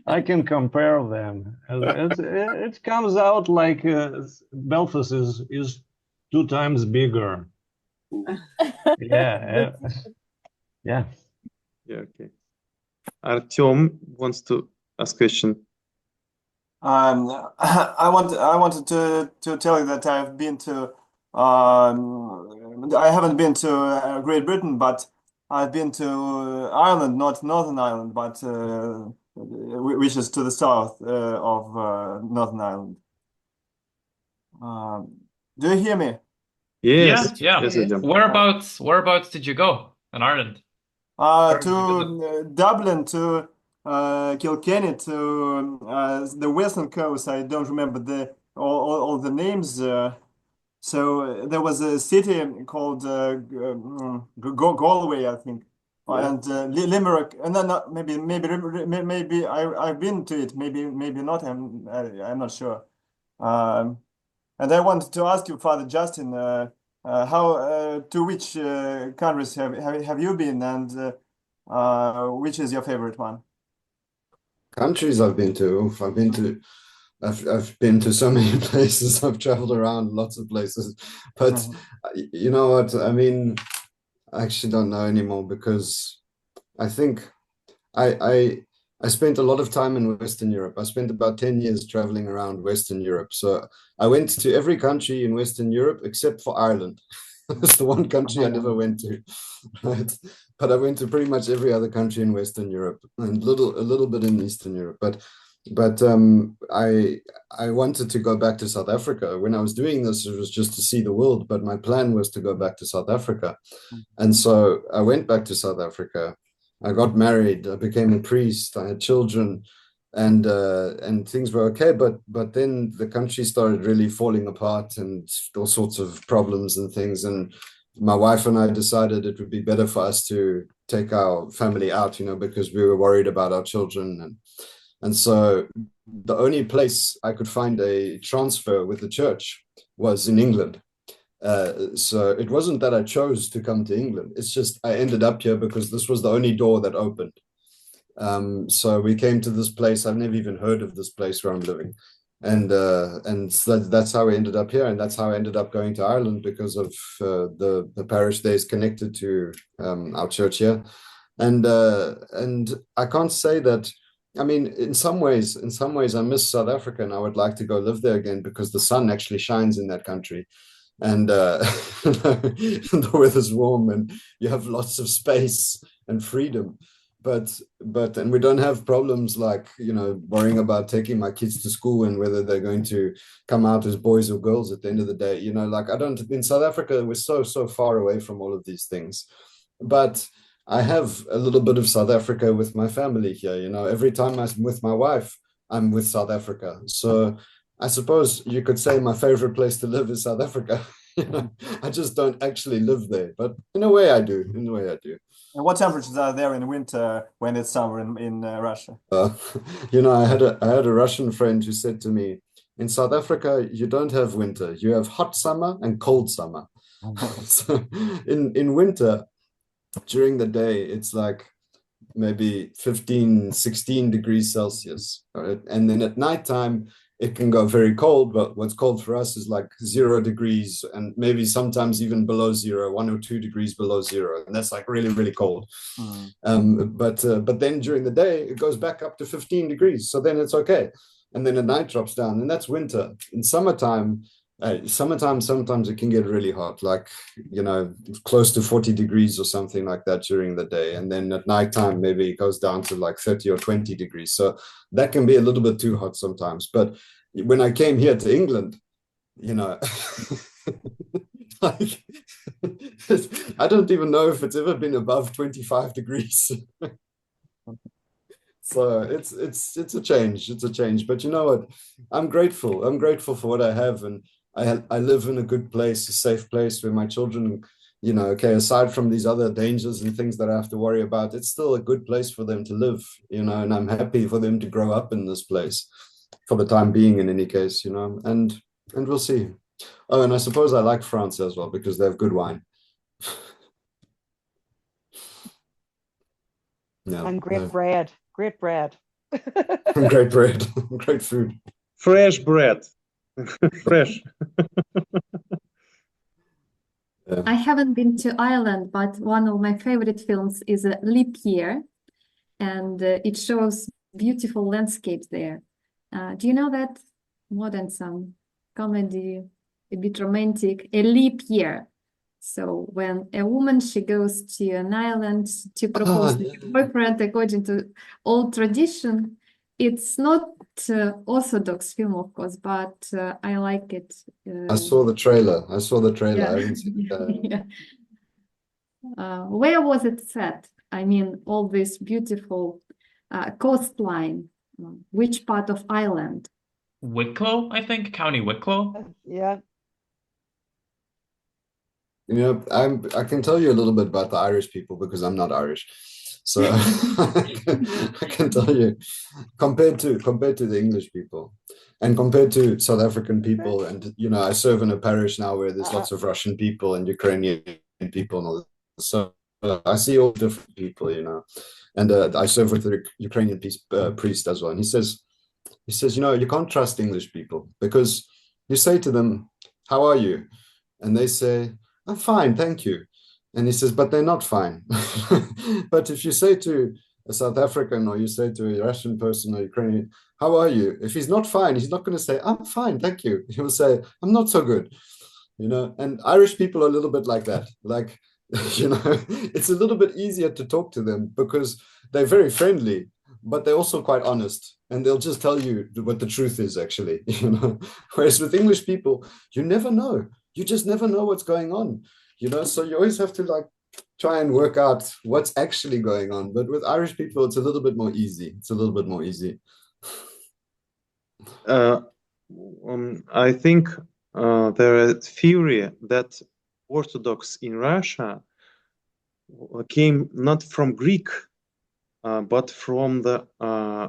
I can compare them. It comes out like Belfast is 2 times bigger. Yeah. Yeah, okay. Artyom wants to ask a question. I wanted to tell you that I've been to I haven't been to Great Britain, but I've been to Ireland, not Northern Ireland, but which is to the south of Northern Ireland. Do you hear me? Yes. Yeah. Yes, I do. Whereabouts did you go in Ireland? To Dublin, to Kilkenny, to the western coast. I don't remember all the names. So there was a city called Galway, I think, and Limerick. And then maybe I've been to it. Maybe not. I'm not sure. And I wanted to ask you, Father Justin, how to which countries have you been, and which is your favorite one? Countries I've been to. I've been to so many places. I've traveled around lots of places, but you know what? I mean, I actually don't know anymore, because I think I spent a lot of time in Western Europe. I spent about 10 years traveling around Western Europe. So I went to every country in Western Europe except for Ireland. It's the one country I never went to, right? But I went to pretty much every other country in Western Europe and a little bit in Eastern Europe. But I wanted to go back to South Africa. When I was doing this, it was just to see the world, but my plan was to go back to South Africa. And so I went back to South Africa. I got married, I became a priest, I had children, and things were okay. But then the country started really falling apart and all sorts of problems and things. And my wife and I decided it would be better for us to take our family out, because we were worried about our children. And so the only place I could find a transfer with the church was in England. So it wasn't that I chose to come to England. It's just I ended up here because this was the only door that opened. So we came to this place. I've never even heard of this place where I'm living. And so that's how we ended up here. And that's how I ended up going to Ireland, because of the parish there is connected to our church here. And I can't say that. I mean, in some ways, I miss South Africa, and I would like to go live there again because the sun actually shines in that country, and the weather's warm, and you have lots of space and freedom. But and we don't have problems like, you know, worrying about taking my kids to school and whether they're going to come out as boys or girls at the end of the day. You know, like in South Africa, we're so far away from all of these things. But I have a little bit of South Africa with my family here. You know, every time I'm with my wife, I'm with South Africa. So I suppose you could say my favorite place to live is South Africa. You know, I just don't actually live there, but in a way I do. In a way I do. And what temperatures are there in winter when it's summer in Russia? You know, I had a Russian friend who said to me, in South Africa, you don't have winter. You have hot summer and cold summer. So in winter, during the day, it's like maybe 15, 16 degrees Celsius. Right? And then at nighttime, it can go very cold, but what's cold for us is like 0 degrees and maybe sometimes even below 0, 1 or 2 degrees below 0. And that's like really, really cold. But then during the day, it goes back up to 15 degrees. So then it's okay. And then at night drops down, and that's winter. In summertime, sometimes it can get really hot, like, you know, close to 40 degrees or something like that during the day. And then at nighttime, maybe it goes down to like 30 or 20 degrees. So that can be a little bit too hot sometimes. But when I came here to England, you know, like, I don't even know if it's ever been above 25 degrees. So it's a change. It's a change. But you know what? I'm grateful. I'm grateful for what I have. And I live in a good place, a safe place where my children, you know, okay, aside from these other dangers and things that I have to worry about, it's still a good place for them to live, you know, and I'm happy for them to grow up in this place for the time being, in any case, you know, and we'll see. Oh, and I suppose I like France as well because they have good wine. Yeah, and great bread. Great bread. Great bread. Great food. Fresh bread. Fresh. Yeah. I haven't been to Ireland, but one of my favorite films is a Leap Year, and it shows beautiful landscapes there. Do you know that? More than some comedy, a bit romantic, a leap year. So when a woman, she goes to an island to propose to her boyfriend according to old tradition, it's not Orthodox film, of course, but I like it. I saw the trailer. Yeah. I haven't seen it. Yeah. Where was it set? I mean, all this beautiful coastline. Which part of Ireland? Wicklow, I think, County Wicklow. Yeah. You know, I can tell you a little bit about the Irish people because I'm not Irish. So I can tell you, compared to the English people and compared to South African people, and you know, I serve in a parish now where there's lots of Russian people and Ukrainian people and all that. So I see all different people, you know, and I serve with a Ukrainian priest as well. And he says, you know, you can't trust English people because you say to them, "How are you?" And they say, "I'm fine, thank you." And he says, but they're not fine. But if you say to a South African or you say to a Russian person or Ukrainian, "How are you?" If he's not fine, he's not going to say, "I'm fine, thank you." He will say, "I'm not so good." You know, and Irish people are a little bit like that. Like, you know, it's a little bit easier to talk to them because they're very friendly, but they're also quite honest. And they'll just tell you what the truth is, actually. You know, whereas with English people, you never know. You just never know what's going on. You know, so you always have to like try and work out what's actually going on. But with Irish people, it's a little bit more easy. It's a little bit more easy. I think there is theory that Orthodox in Russia came not from Greek but from the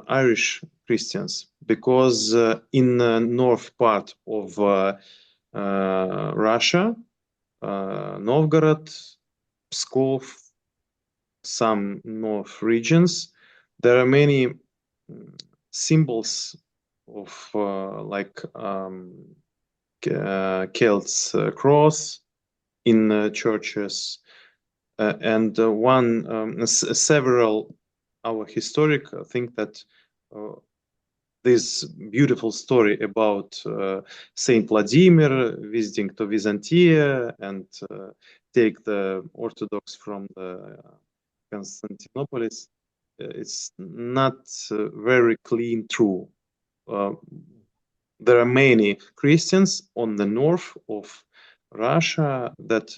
Irish Christians, because in the north part of Russia, Novgorod, Pskov, some north regions, there are many symbols of like Celts cross in churches, and several our historic think that this beautiful story about Saint Vladimir visiting to Byzantium and take the Orthodox from the Constantinople, it's not very clean true. There are many Christians on the north of Russia that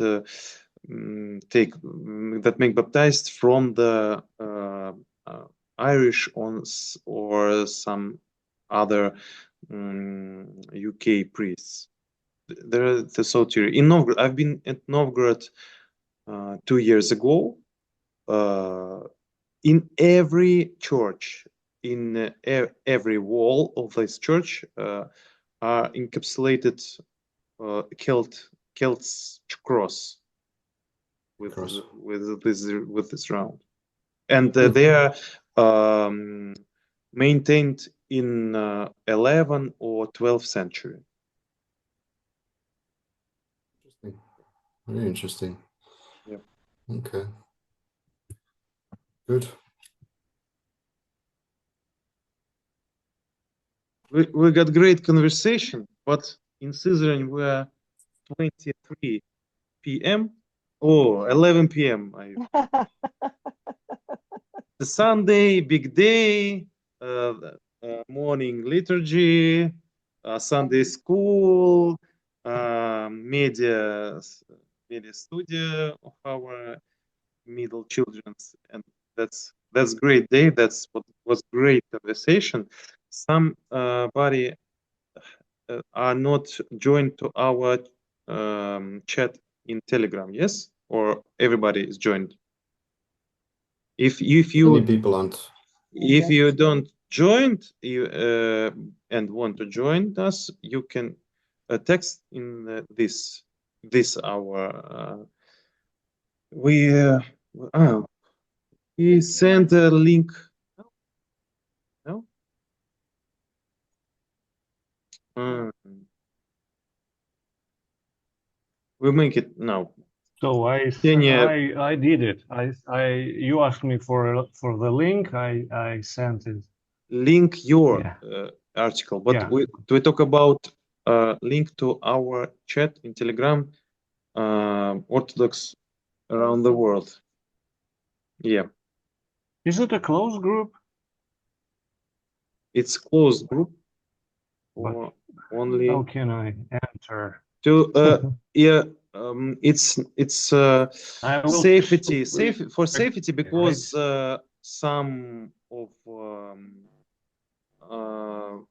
make baptized from the Irish or some other UK priests. There are the theory in Novgorod. I've been at Novgorod 2 years ago. In every church, in every wall of this church, are encapsulated Celt's cross with this round, and they are maintained in 11th or 12th century. Interesting. Very interesting. Yeah. Okay. Good. We got great conversation, but in Slytherin we are 23 p.m. or 11 p.m. The Sunday, big day, morning liturgy, Sunday school, media studio of our middle children, and that's great day. That's what was great conversation. Somebody are not joined to our chat in Telegram, yes, or everybody is joined. If you Many people aren't. If you don't join and want to join us, you can text in this hour. He sent a link. No. We make it now. So I did it. You asked me for the link. I sent it. Link your article, but Yeah. we talk about link to our chat in Telegram, Orthodox around the world. Yeah. Is it a closed group? It's closed group. Or only. How can I enter? Yeah. It's safety because some of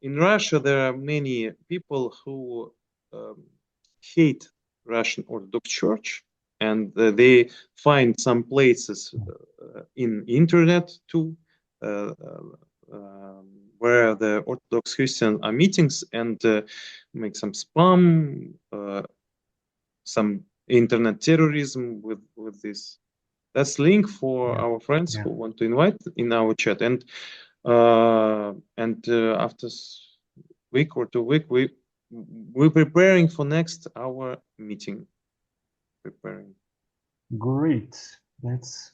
in Russia there are many people who hate Russian Orthodox Church, and they find some places in internet too where the Orthodox Christians are meetings and make some spam, some internet terrorism with this. That's link for our friends who want to invite in our chat, and after week or 2 weeks we're preparing for next our meeting. Preparing. Great. That's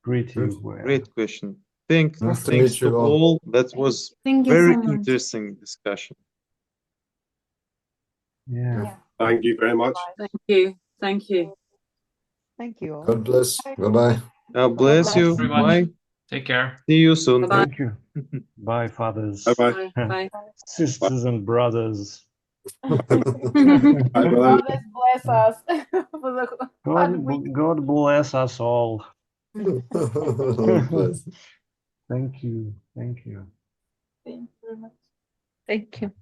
pretty well. Great question. Thanks meet to you all. all. That was Thank you very so much. interesting discussion. Yeah. Thank you very much. Thank you. Thank you. Thank you all. God bless. Bye-bye. God bless you. Very much. Bye. Take care. See you soon. Bye-bye. Thank you. Bye, fathers. Bye-bye. Bye. Sisters and brothers. Bye, brother. God bless us. For the hard week. God bless us all. Lord bless. Thank you. Thank you. Thank you very much. Thank you.